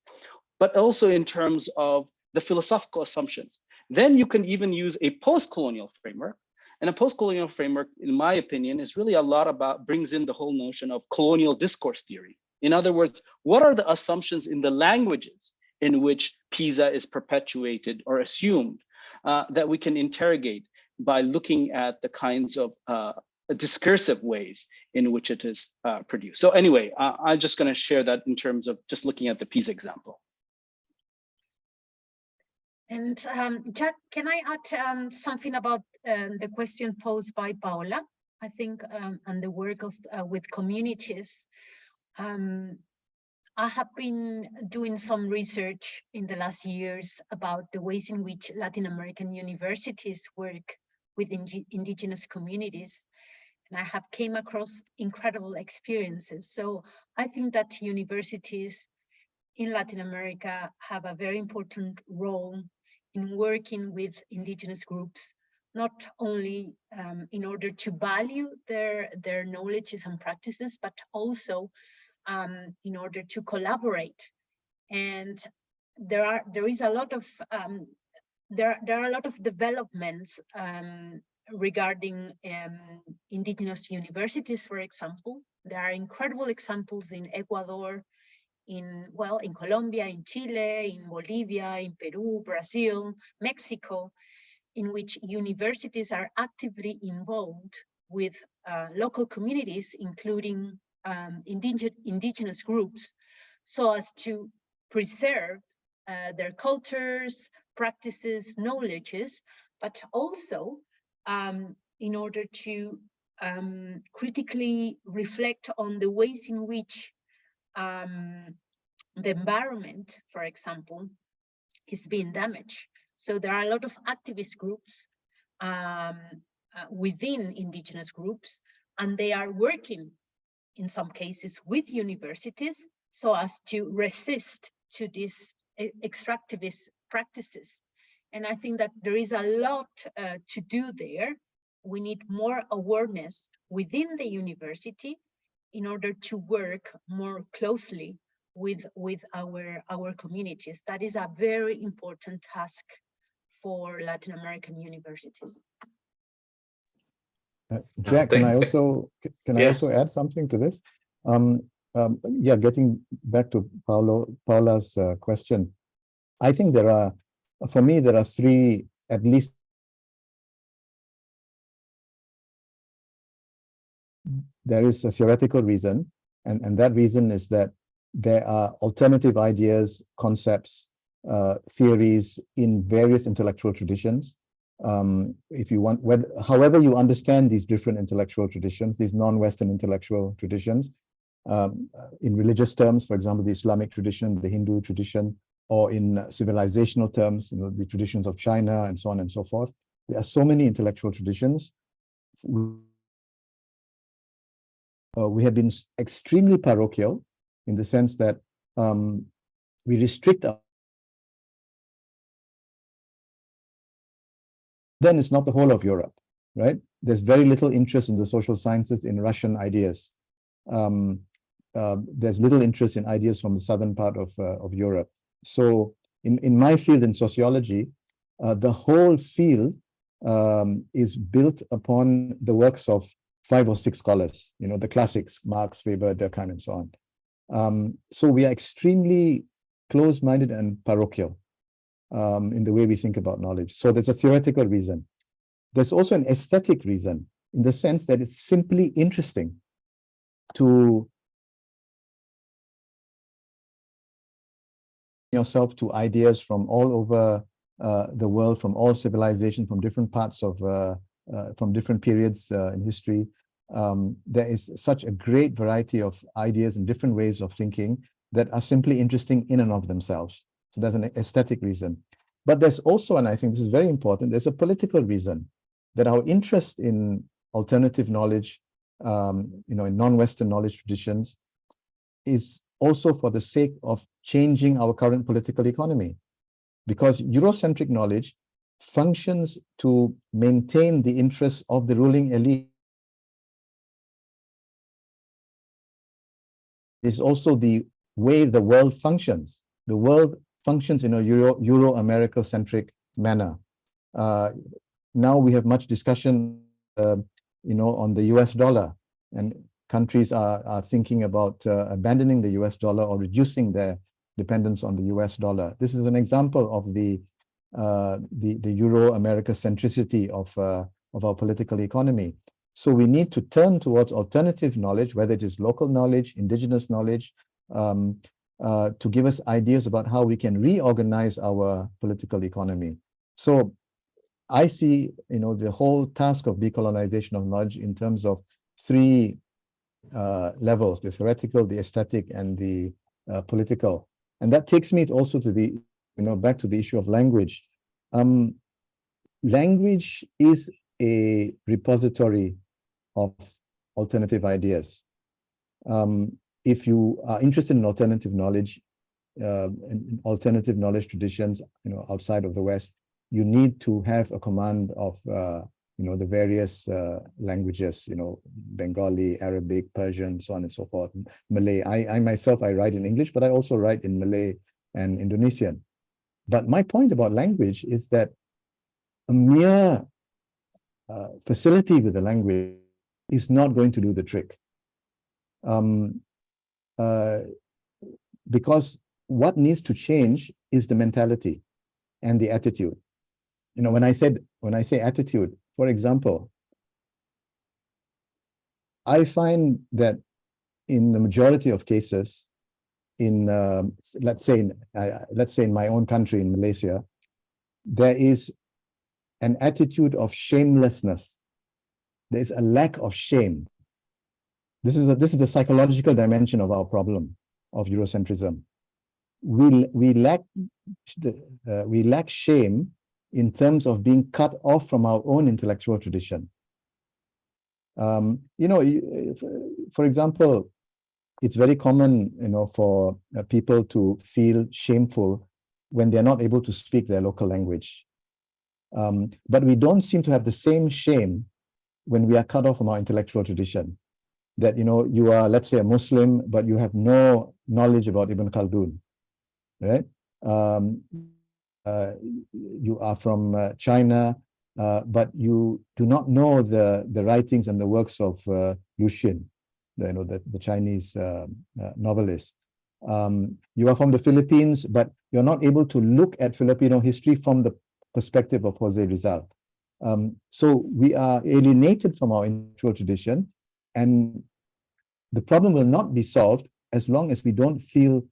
Speaker 4: but also in terms of the philosophical assumptions. Then you can even use a post-colonial framework. And a post-colonial framework, in my opinion, is really a lot about, brings in the whole notion of colonial discourse theory. In other words, what are the assumptions in the languages in which PISA is perpetuated or assumed that we can interrogate by looking at the kinds of discursive ways in which it is produced. So anyway, I'm just going to share that in terms of just looking at the PISA example.
Speaker 1: And Jack, can I add something about the question posed by Paola? I think and the work of with communities. I have been doing some research in the last years about the ways in which Latin American universities work with indigenous communities. And I have came across incredible experiences. So I think that universities in Latin America have a very important role in working with indigenous groups, not only in order to value their knowledges and practices, but also in order to collaborate and there is a lot of there are a lot of developments regarding indigenous universities, for example. There are incredible examples in Ecuador, in Colombia, in Chile, in Bolivia, in Peru, Brazil, Mexico, in which universities are actively involved with local communities, including indigenous groups, so as to preserve their cultures, practices, knowledges, but also in order to critically reflect on the ways in which the environment, for example, is being damaged. So there are a lot of activist groups within indigenous groups, and they are working in some cases with universities so as to resist to these extractivist practices. And I think that there is a lot to do there. We need more awareness within the university in order to work more closely with our communities. That is a very important task for Latin American universities.
Speaker 3: Jack, can I also add something to this? Yeah, getting back to Paula's question, I think for me, there are three, at least. There is a theoretical reason, and that reason is that there are alternative ideas, concepts, theories in various intellectual traditions. If you want, however you understand these different intellectual traditions, these non-Western intellectual traditions, in religious terms, for example, the Islamic tradition, the Hindu tradition, or in civilizational terms, the traditions of China and so on and so forth. There are so many intellectual traditions. We have been extremely parochial in the sense that we restrict our. Then it's not the whole of Europe, right? There's very little interest in the social sciences in Russian ideas. There's little interest in ideas from the southern part of Europe. So in my field in sociology, the whole field is built upon the works of 5 or 6 scholars, the classics, Marx, Weber, Durkheim, and so on. So we are extremely close-minded and parochial in the way we think about knowledge. So there's a theoretical reason. There's also an aesthetic reason, in the sense that it's simply interesting to yourself to ideas from all over the world, from all civilizations, from different parts of, from different periods in history. There is such a great variety of ideas and different ways of thinking that are simply interesting in and of themselves. So there's an aesthetic reason. But there's also, and I think this is very important, there's a political reason that our interest in alternative knowledge, in non-Western knowledge traditions, is also for the sake of changing our current political economy. Because Eurocentric knowledge functions to maintain the interests of the ruling elite. It's also the way the world functions. The world functions in a Euro-America-centric manner. Now we have much discussion, on the US dollar, and countries are thinking about abandoning the US dollar or reducing their dependence on the US dollar. This is an example of the Euro-America centricity of our political economy. So we need to turn towards alternative knowledge, whether it is local knowledge, indigenous knowledge, to give us ideas about how we can reorganize our political economy. So I see, the whole task of decolonization of knowledge in terms of 3 levels: the theoretical, the aesthetic, and the political. And that takes me also to the, back to the issue of language. Language is a repository of alternative ideas. If you are interested in alternative knowledge, in alternative knowledge traditions, outside of the West, you need to have a command of, the various languages, Bengali, Arabic, Persian, so on and so forth, Malay. I myself, I write in English, but I also write in Malay and Indonesian. But my point about language is that a mere facility with the language is not going to do the trick. Because what needs to change is the mentality and the attitude. You know, when I say attitude, for example, I find that in the majority of cases, in let's say in my own country, in Malaysia, there is an attitude of shamelessness. There is a lack of shame. This is the psychological dimension of our problem of Eurocentrism. We lack shame in terms of being cut off from our own intellectual tradition. You know, for example, it's very common, you know, for people to feel shameful when they're not able to speak their local language. But we don't seem to have the same shame when we are cut off from our intellectual tradition. That, you know, you are, let's say, a Muslim, but you have no knowledge about Ibn Khaldun, right? You are from China, but you do not know the writings and the works of Lu Xun, the Chinese novelist. You are from the Philippines, but you're not able to look at Filipino history from the perspective of Jose Rizal. So we are alienated from our intellectual tradition, and the problem will not be solved as long as we don't feel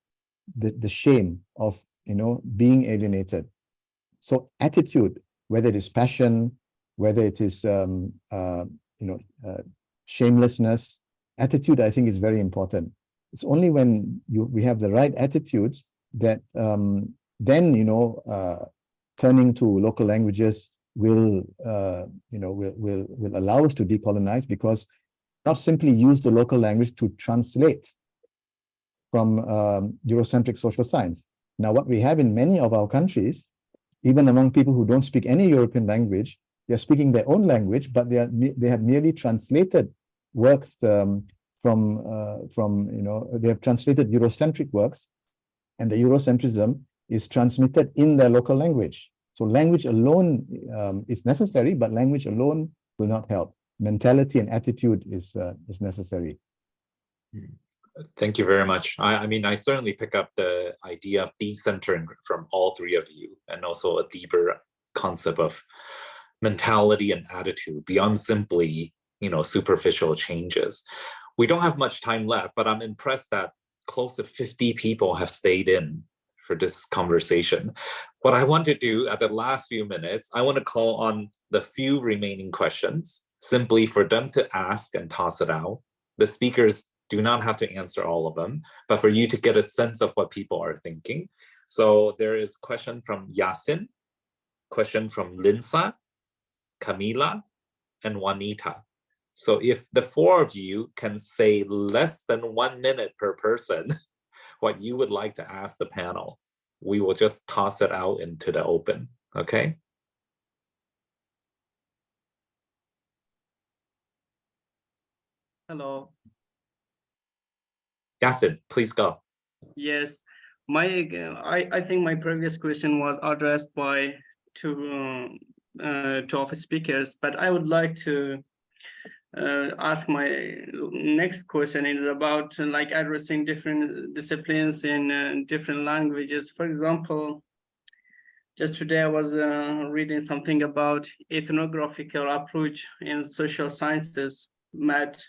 Speaker 3: the shame of, you know, being alienated. So attitude, whether it is passion, whether it is shamelessness, attitude, I think, is very important. It's only when we have the right attitudes that then, you know, turning to local languages will allow us to decolonize, because not simply use the local language to translate from Eurocentric social science. Now, what we have in many of our countries, even among people who don't speak any European language, they're speaking their own language, but they have merely translated works from you know, they have translated Eurocentric works, and the Eurocentrism is transmitted in their local language. So language alone is necessary, but language alone will not help. Mentality and attitude is necessary.
Speaker 2: Thank you very much. I mean, I certainly pick up the idea of decentering from all three of you, and also a deeper concept of mentality and attitude beyond simply, you know, superficial changes. We don't have much time left, but I'm impressed that close to 50 people have stayed in for this conversation. What I want to do at the last few minutes, I want to call on the few remaining questions, simply for them to ask and toss it out. The speakers do not have to answer all of them, but for you to get a sense of what people are thinking. So there is a question from Yasin, question from Linsa, Camila, and Juanita. So if the four of you can say less than 1 minute per person, what you would like to ask the panel, we will just toss it out into the open, okay?
Speaker 7: Hello.
Speaker 2: Yasin, please go.
Speaker 7: Yes, I think my previous question was addressed by two of speakers, but I would like to ask my next question is about like addressing different disciplines in different languages. For example, just today I was reading something about ethnographical approach in social sciences, math.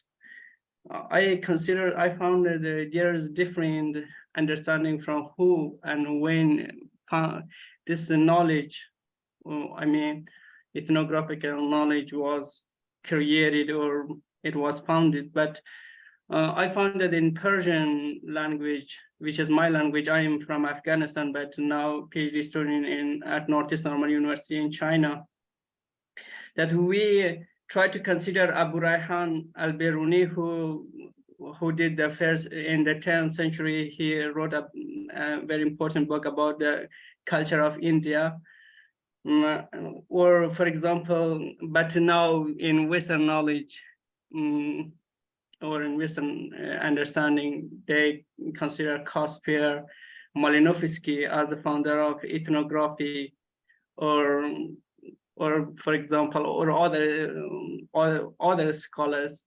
Speaker 7: I found that there is different understanding from who and when this knowledge, I mean, ethnographical knowledge was created or it was founded. But I found that in Persian language, which is my language, I am from Afghanistan, but now PhD student at Northeast Normal University in China, that we try to consider Abu Rayhan al-Biruni, who did the first in the 10th century. He wrote a very important book about the culture of India. Or for example, but now in Western knowledge or in Western understanding, they consider Caspar Malinowski as the founder of ethnography, or for example, or other scholars.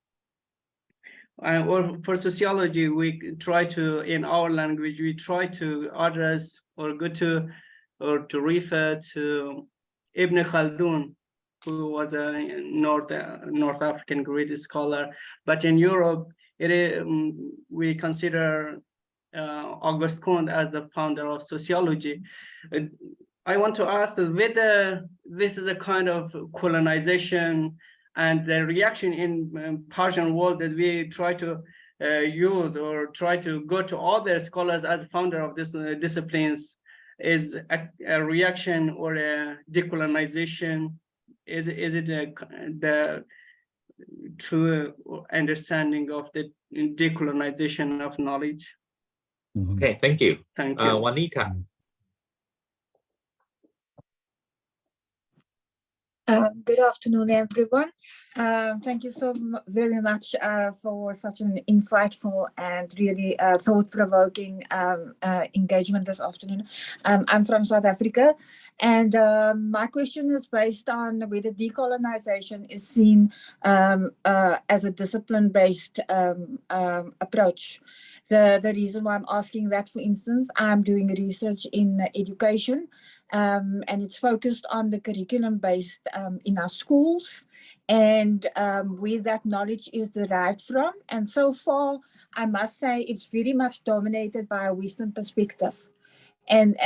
Speaker 7: Or for sociology, we try to, in our language, we try to address or to refer to Ibn Khaldun, who was a North African great scholar. But in Europe, we consider Auguste Comte as the founder of sociology. I want to ask whether this is a kind of colonization and the reaction in Persian world that we try to use or try to go to other scholars as founder of this disciplines is a reaction or a decolonization? Is it the true understanding of the decolonization of knowledge?
Speaker 2: Okay, thank you.
Speaker 7: Thank you.
Speaker 2: Juanita.
Speaker 8: Good afternoon, everyone. Thank you so very much for such an insightful and really thought-provoking engagement this afternoon. I'm from South Africa, and my question is based on whether decolonization is seen as a discipline-based approach. The reason why I'm asking that, for instance, I'm doing research in education, and it's focused on the curriculum based in our schools and where that knowledge is derived from. And so far, I must say it's very much dominated by a Western perspective. And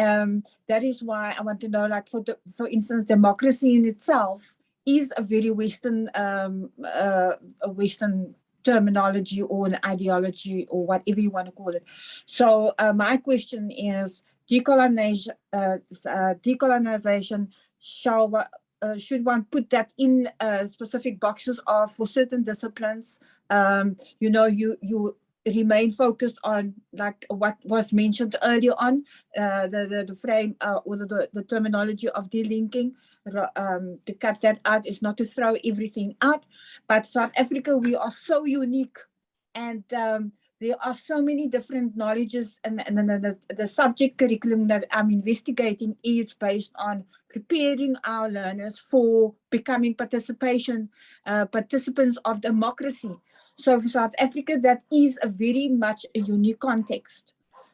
Speaker 8: that is why I want to know, like, for instance, democracy in itself is a very Western, a Western terminology or an ideology or whatever you want to call it. So my question is, decolonization, should one put that in specific boxes of for certain disciplines? You know, you remain focused on, like what was mentioned earlier on, the frame or the terminology of delinking. To cut that out is not to throw everything out, but South Africa, we are so unique, and there are so many different knowledges, and the subject curriculum that I'm investigating is based on preparing our learners for becoming participants of democracy. So for South Africa, that is a very much a unique context.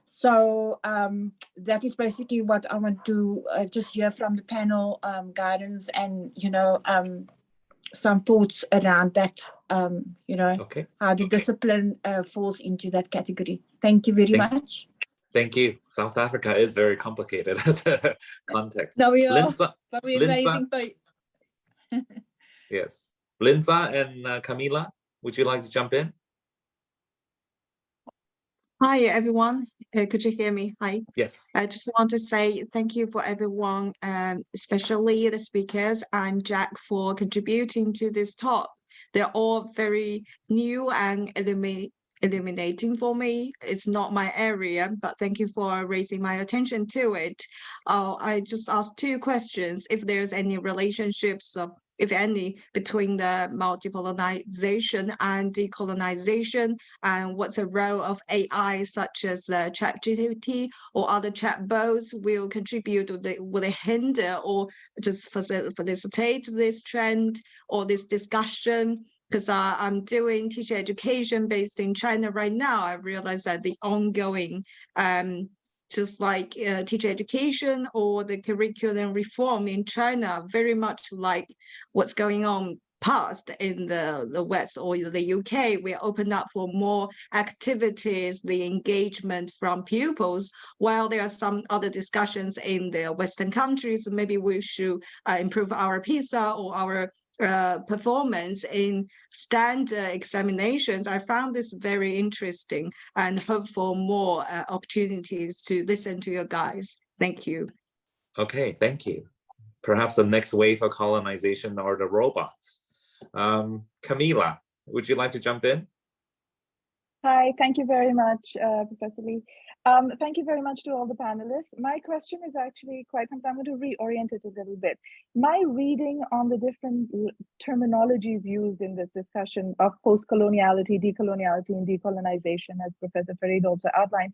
Speaker 8: So that is basically what I want to just hear from the panel, guidance and, you know, some thoughts around that, you know,
Speaker 2: Okay.
Speaker 8: how the discipline falls into that category. Thank you very much.
Speaker 2: Thank you. South Africa is very complicated as a context.
Speaker 8: No, we are,
Speaker 2: Linsa,
Speaker 8: but we're amazing.
Speaker 2: Yes. Linsa and Camila, would you like to jump in?
Speaker 9: Hi, everyone. Could you hear me? Hi.
Speaker 2: Yes.
Speaker 9: I just want to say thank you for everyone, especially the speakers and Jack for contributing to this talk. They're all very new and illuminating for me. It's not my area, but thank you for raising my attention to it. I just asked two questions. If there's any relationships, if any, between the multipolarization and decolonization, and what's the role of AI such as ChatGPT or other chatbots will contribute, will it hinder or just facilitate this trend or this discussion? Because I'm doing teacher education based in China right now. I realize that the ongoing just like teacher education or the curriculum reform in China, very much like what's going on past in the West or the UK. We open up for more activities, the engagement from pupils, while there are some other discussions in the Western countries. Maybe we should improve our PISA or our performance in standard examinations. I found this very interesting and hope for more opportunities to listen to you guys. Thank you.
Speaker 2: Okay, thank you. Perhaps the next wave of colonization are the robots. Camila, would you like to jump in?
Speaker 10: Hi, thank you very much, Professor Lee. Thank you very much to all the panelists. My question is actually quite simple. I'm going to reorient it a little bit. My reading on the different terminologies used in this discussion of post-coloniality, decoloniality, and decolonization, as Professor Farid also outlined,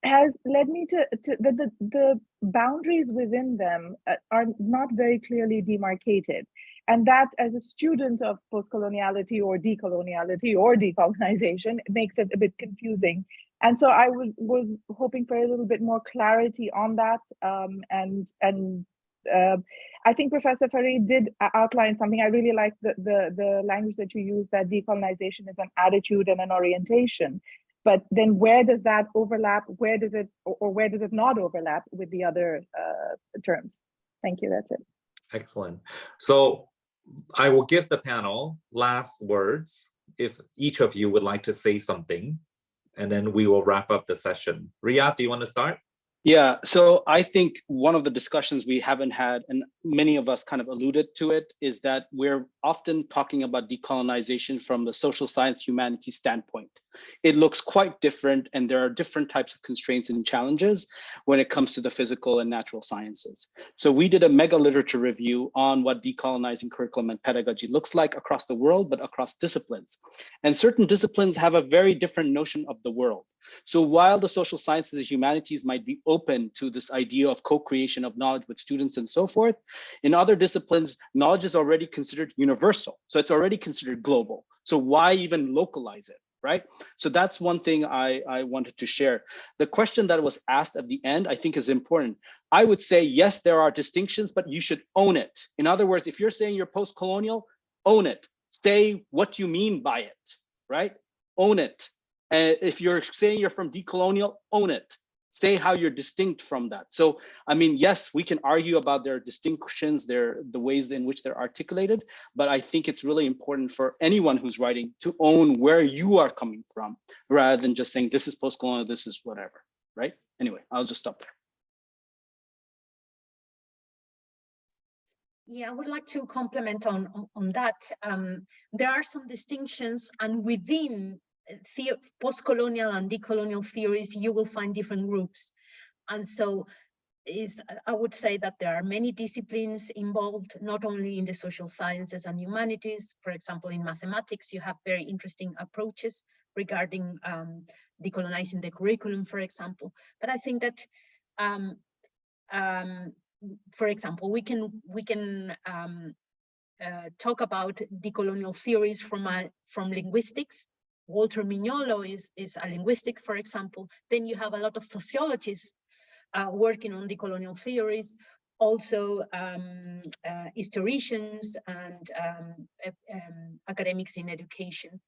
Speaker 10: has led me to the boundaries within them are not very clearly demarcated. And that, as a student of post-coloniality or decolonization, it makes it a bit confusing. And so I was hoping for a little bit more clarity on that. I think Professor Farid did outline something. I really like the language that you use, that decolonization is an attitude and an orientation. But then where does that overlap? Where does it not overlap with the other terms? Thank you, that's it.
Speaker 2: Excellent. So I will give the panel last words if each of you would like to say something, and then we will wrap up the session. Riyad, do you want to start?
Speaker 4: Yeah, so I think one of the discussions we haven't had, and many of us kind of alluded to it, is that we're often talking about decolonization from the social science humanities standpoint. It looks quite different, and there are different types of constraints and challenges when it comes to the physical and natural sciences. So we did a mega literature review on what decolonizing curriculum and pedagogy looks like across the world, but across disciplines. And certain disciplines have a very different notion of the world. So while the social sciences and humanities might be open to this idea of co-creation of knowledge with students and so forth, in other disciplines, knowledge is already considered universal. So it's already considered global. So why even localize it, right? So that's one thing I wanted to share. The question that was asked at the end, I think is important. I would say, yes, there are distinctions, but you should own it. In other words, if you're saying you're post-colonial, own it. Say what you mean by it, right? Own it. If you're saying you're from decolonial, own it. Say how you're distinct from that. So, I mean, yes, we can argue about their distinctions, the ways in which they're articulated, but I think it's really important for anyone who's writing to own where you are coming from, rather than just saying this is post-colonial, this is whatever, right? Anyway, I'll just stop there.
Speaker 1: Yeah, I would like to comment on that. There are some distinctions, and within post-colonial and decolonial theories, you will find different groups. And so I would say that there are many disciplines involved, not only in the social sciences and humanities. For example, in mathematics, you have very interesting approaches regarding decolonizing the curriculum, for example. But I think that, for example, we can talk about decolonial theories from linguistics. Walter Mignolo is a linguistic, for example. Then you have a lot of sociologists working on decolonial theories, also historians and academics in education.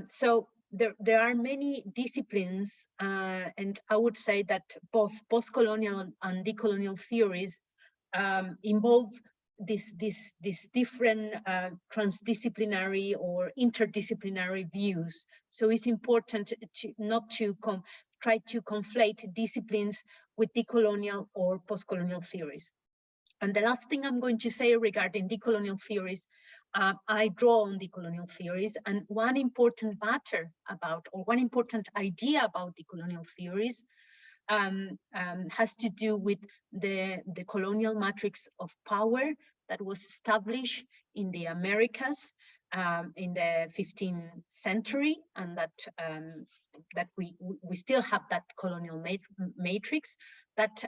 Speaker 1: So there are many disciplines, and I would say that both post-colonial and decolonial theories involve this different transdisciplinary or interdisciplinary views. So it's important to not to try to conflate disciplines with decolonial or post-colonial theories. And the last thing I'm going to say regarding decolonial theories, I draw on decolonial theories, and one important matter about, or one important idea about decolonial theories has to do with the colonial matrix of power that was established in the Americas in the 15th century, and that we still have that colonial matrix that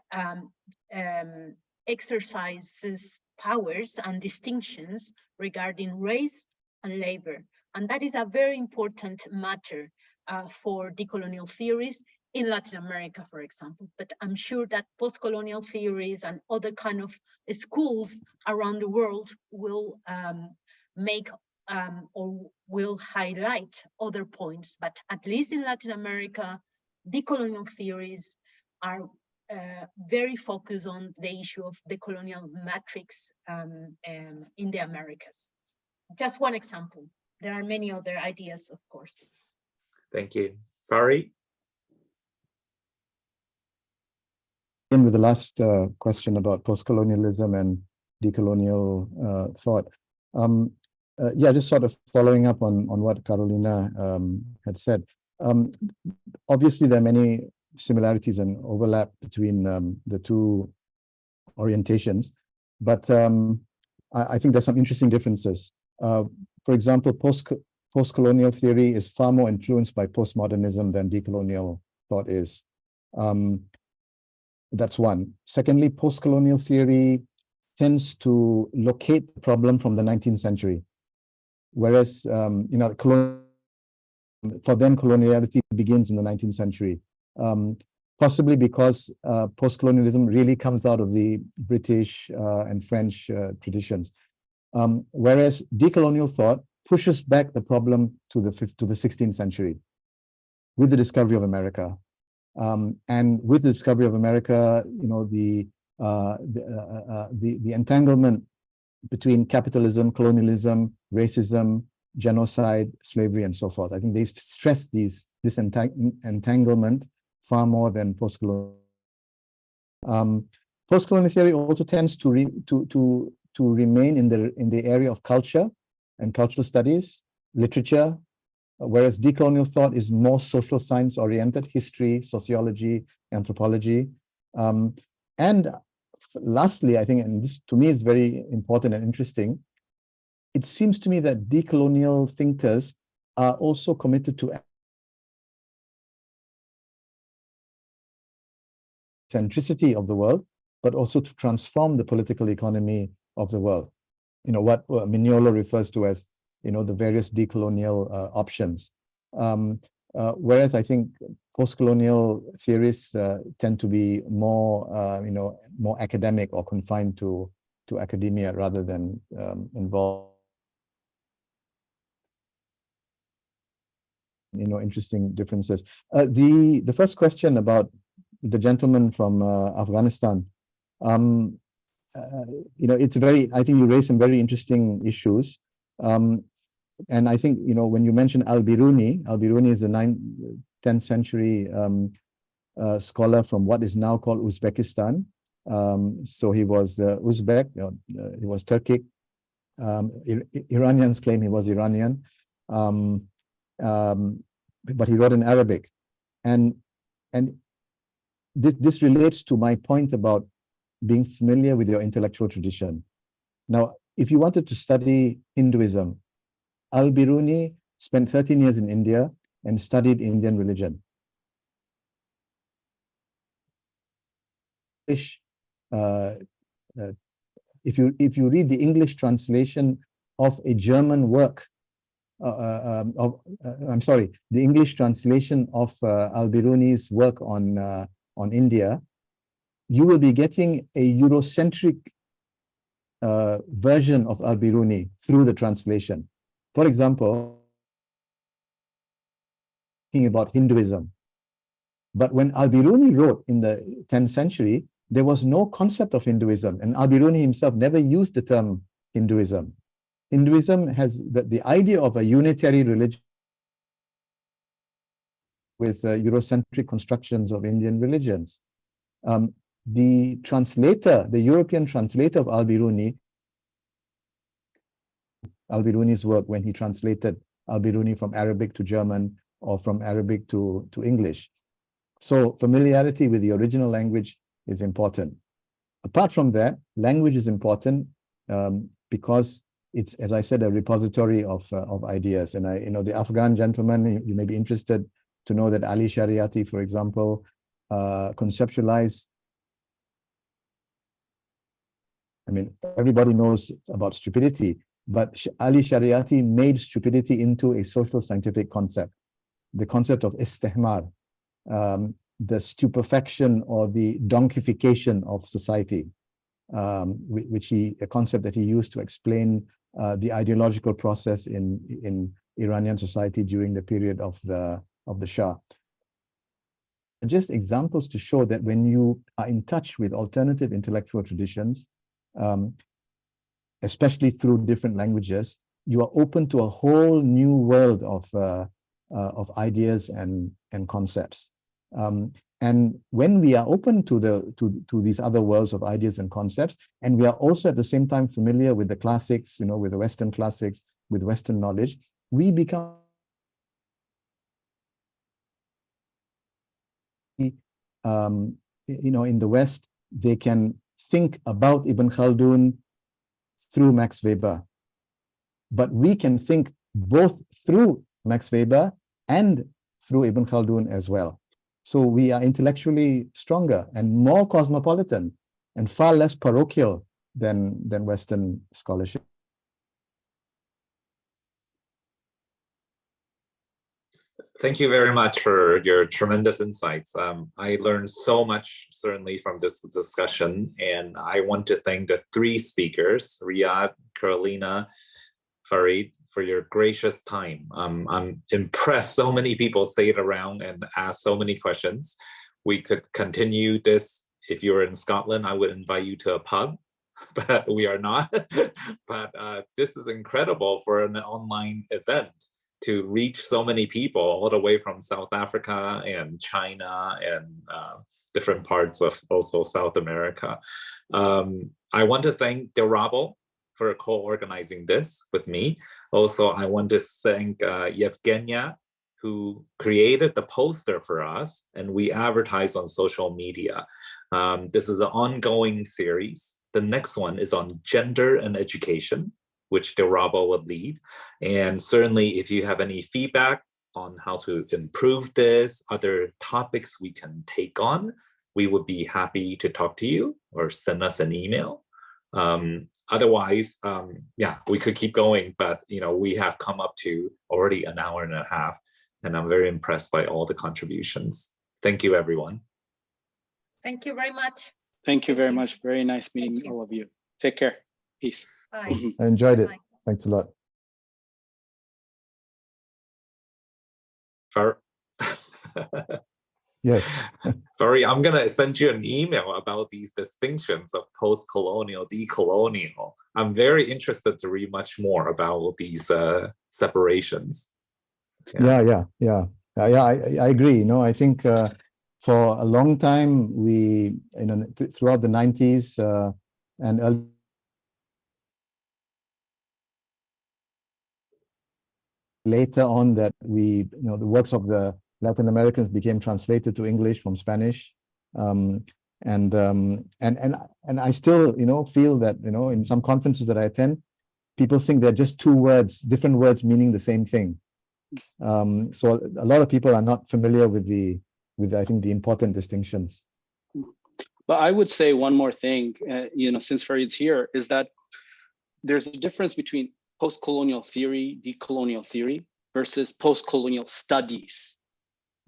Speaker 1: exercises powers and distinctions regarding race and labor. And that is a very important matter for decolonial theories in Latin America, for example. But I'm sure that post-colonial theories and other kind of schools around the world will make or will highlight other points. But at least in Latin America, decolonial theories are very focused on the issue of the colonial matrix in the Americas. Just one example. There are many other ideas, of course.
Speaker 2: Thank you. Farid?
Speaker 3: With the last question about post-colonialism and decolonial thought. Yeah, just sort of following up on what Carolina had said. Obviously, there are many similarities and overlap between the two orientations, but I think there's some interesting differences. For example, post-colonial theory is far more influenced by postmodernism than decolonial thought is. That's one. Secondly, post-colonial theory tends to locate the problem from the 19th century, whereas for them coloniality begins in the 19th century, possibly because post-colonialism really comes out of the British and French traditions, whereas decolonial thought pushes back the problem to the 16th century with the discovery of America. And with the discovery of America, the entanglement between capitalism, colonialism, racism, genocide, slavery, and so forth. I think they stress this entanglement far more than post-colonial. Post-colonial theory also tends to remain in the area of culture and cultural studies, literature, whereas decolonial thought is more social science oriented, history, sociology, anthropology. And lastly, I think, and this to me is very important and interesting, it seems to me that decolonial thinkers are also committed to centricity of the world, but also to transform the political economy of the world. What Mignolo refers to as the various decolonial options. Whereas I think post-colonial theorists tend to be more more academic or confined to academia rather than involved interesting differences. The first question about the gentleman from Afghanistan, it's I think you raised some very interesting issues. And I think, when you mention Al-Biruni is a 10th century scholar from what is now called Uzbekistan. So he was Uzbek, he was Turkic. Iranians claim he was Iranian, but he wrote in Arabic. And this relates to my point about being familiar with your intellectual tradition. Now, if you wanted to study Hinduism, Al-Biruni spent 13 years in India and studied Indian religion. If you read the English translation of a German work, the English translation of Al-Biruni's work on India, you will be getting a Eurocentric version of Al-Biruni through the translation. For example, talking about Hinduism. But when Al-Biruni wrote in the 10th century, there was no concept of Hinduism, and Al-Biruni himself never used the term Hinduism. Hinduism has the idea of a unitary religion with Eurocentric constructions of Indian religions. The translator, the European translator of Al-Biruni's work, when he translated Al-Biruni from Arabic to German or from Arabic to English. So familiarity with the original language is important. Apart from that, language is important because it's, as I said, a repository of ideas. And the Afghan gentleman, you may be interested to know that Ali Shariati, for example, conceptualized. I mean, everybody knows about stupidity, but Ali Shariati made stupidity into a social scientific concept. The concept of istihmar, the stupefaction or the donkification of society, a concept that he used to explain the ideological process in Iranian society during the period of the Shah. Just examples to show that when you are in touch with alternative intellectual traditions, especially through different languages, you are open to a whole new world of ideas and concepts. And when we are open to these other worlds of ideas and concepts, and we are also at the same time familiar with the classics, with the Western classics, with Western knowledge, we become in the West, they can think about Ibn Khaldun through Max Weber, but we can think both through Max Weber and through Ibn Khaldun as well. So we are intellectually stronger and more cosmopolitan and far less parochial than Western scholarship.
Speaker 2: Thank you very much for your tremendous insights. I learned so much, certainly, from this discussion, and I want to thank the three speakers, Riyad, Carolina, Farid, for your gracious time. I'm impressed so many people stayed around and asked so many questions. We could continue this. If you were in Scotland, I would invite you to a pub, but we are not. But this is incredible for an online event to reach so many people all the way from South Africa and China and different parts of also South America. I want to thank Derabo for co-organizing this with me. Also, I want to thank Yevgenia, who created the poster for us, and we advertise on social media. This is an ongoing series. The next one is on gender and education, which Derabo will lead. And certainly, if you have any feedback on how to improve this, other topics we can take on, we would be happy to talk to you or send us an email. Otherwise, yeah, we could keep going, but we have come up to already an hour and a half, and I'm very impressed by all the contributions. Thank you, everyone.
Speaker 1: Thank you very much.
Speaker 4: Thank you very much. Very nice meeting all of you. Take care. Peace.
Speaker 1: Bye.
Speaker 3: I enjoyed it.
Speaker 1: Bye.
Speaker 3: Thanks a lot. Yes.
Speaker 2: Sorry, I'm going to send you an email about these distinctions of post-colonial, decolonial. I'm very interested to read much more about these separations.
Speaker 3: Yeah. I agree. I think for a long time, we, throughout the 90s and early, later on, that the works of the Latin Americans became translated to English from Spanish, and I still feel that in some conferences that I attend, people think they're just two words, different words meaning the same thing. So a lot of people are not familiar with I think the important distinctions.
Speaker 4: But I would say one more thing, since Farid's here, is that there's a difference between post-colonial theory, decolonial theory, versus post-colonial studies,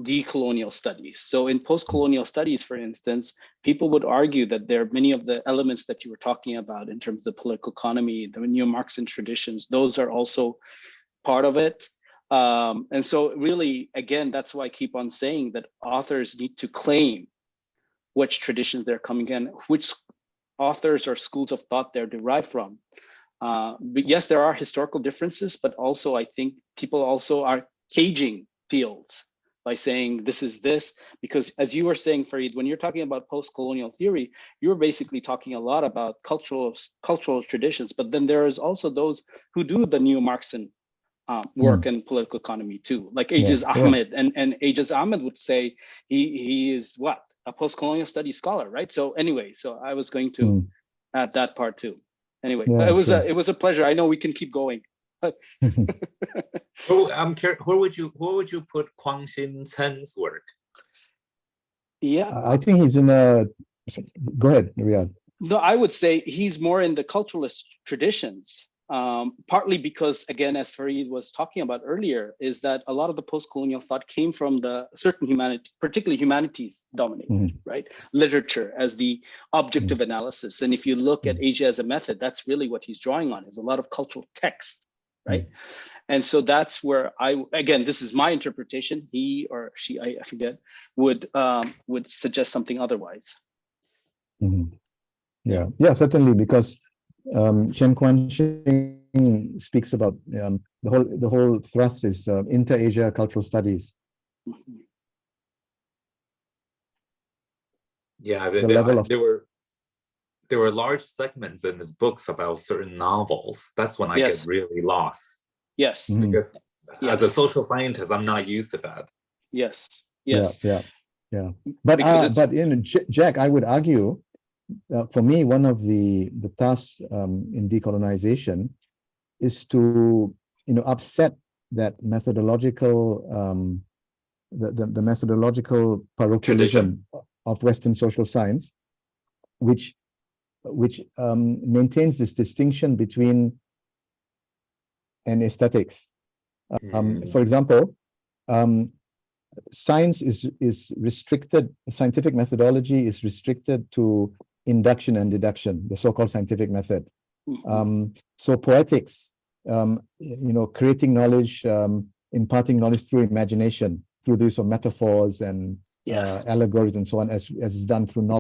Speaker 4: decolonial studies. So in post-colonial studies, for instance, people would argue that there are many of the elements that you were talking about in terms of the political economy, the neo-Marxian traditions, those are also part of it. And so really, again, that's why I keep on saying that authors need to claim which traditions they're coming in, which authors or schools of thought they're derived from. But yes, there are historical differences, but also I think people also are caging fields by saying this is this, because as you were saying, Farid, when you're talking about post-colonial theory, you're basically talking a lot about cultural traditions, but then there is also those who do the neo-Marxian work in political economy too, like Ajiz Ahmed, and Ajiz Ahmed would say he is what? A post-colonial studies scholar, right? So anyway, so I was going to add that part too. Anyway, it was a pleasure. I know we can keep going.
Speaker 2: I'm curious, where would you put Kwang Shin Chen's work?
Speaker 4: Yeah,
Speaker 3: I think he's in a. Go ahead, Riyad.
Speaker 4: No, I would say he's more in the culturalist traditions. Partly because, again, as Farid was talking about earlier, is that a lot of the post-colonial thought came from the certain humanity, particularly humanities dominated, right? Literature as the objective analysis. And if you look at Asia as a method, that's really what he's drawing on, is a lot of cultural text, right? And so that's where again, this is my interpretation, he or she, I forget, would suggest something otherwise.
Speaker 3: Yeah, certainly, because Chen Guanxing speaks about the whole thrust is inter-Asia cultural studies.
Speaker 2: Yeah, there were large segments in his books about certain novels. That's when I get really lost.
Speaker 4: Yes.
Speaker 2: Because as a social scientist, I'm not used to that.
Speaker 4: Yes.
Speaker 3: Yeah. But Jack, I would argue, for me, one of the tasks in decolonization is to upset that methodological the methodological parochialism of Western social science, which maintains this distinction between and aesthetics. For example, science is restricted, scientific methodology is restricted to induction and deduction, the so-called scientific method. So poetics, creating knowledge, imparting knowledge through imagination, through the use of metaphors and allegories and so on, as is done through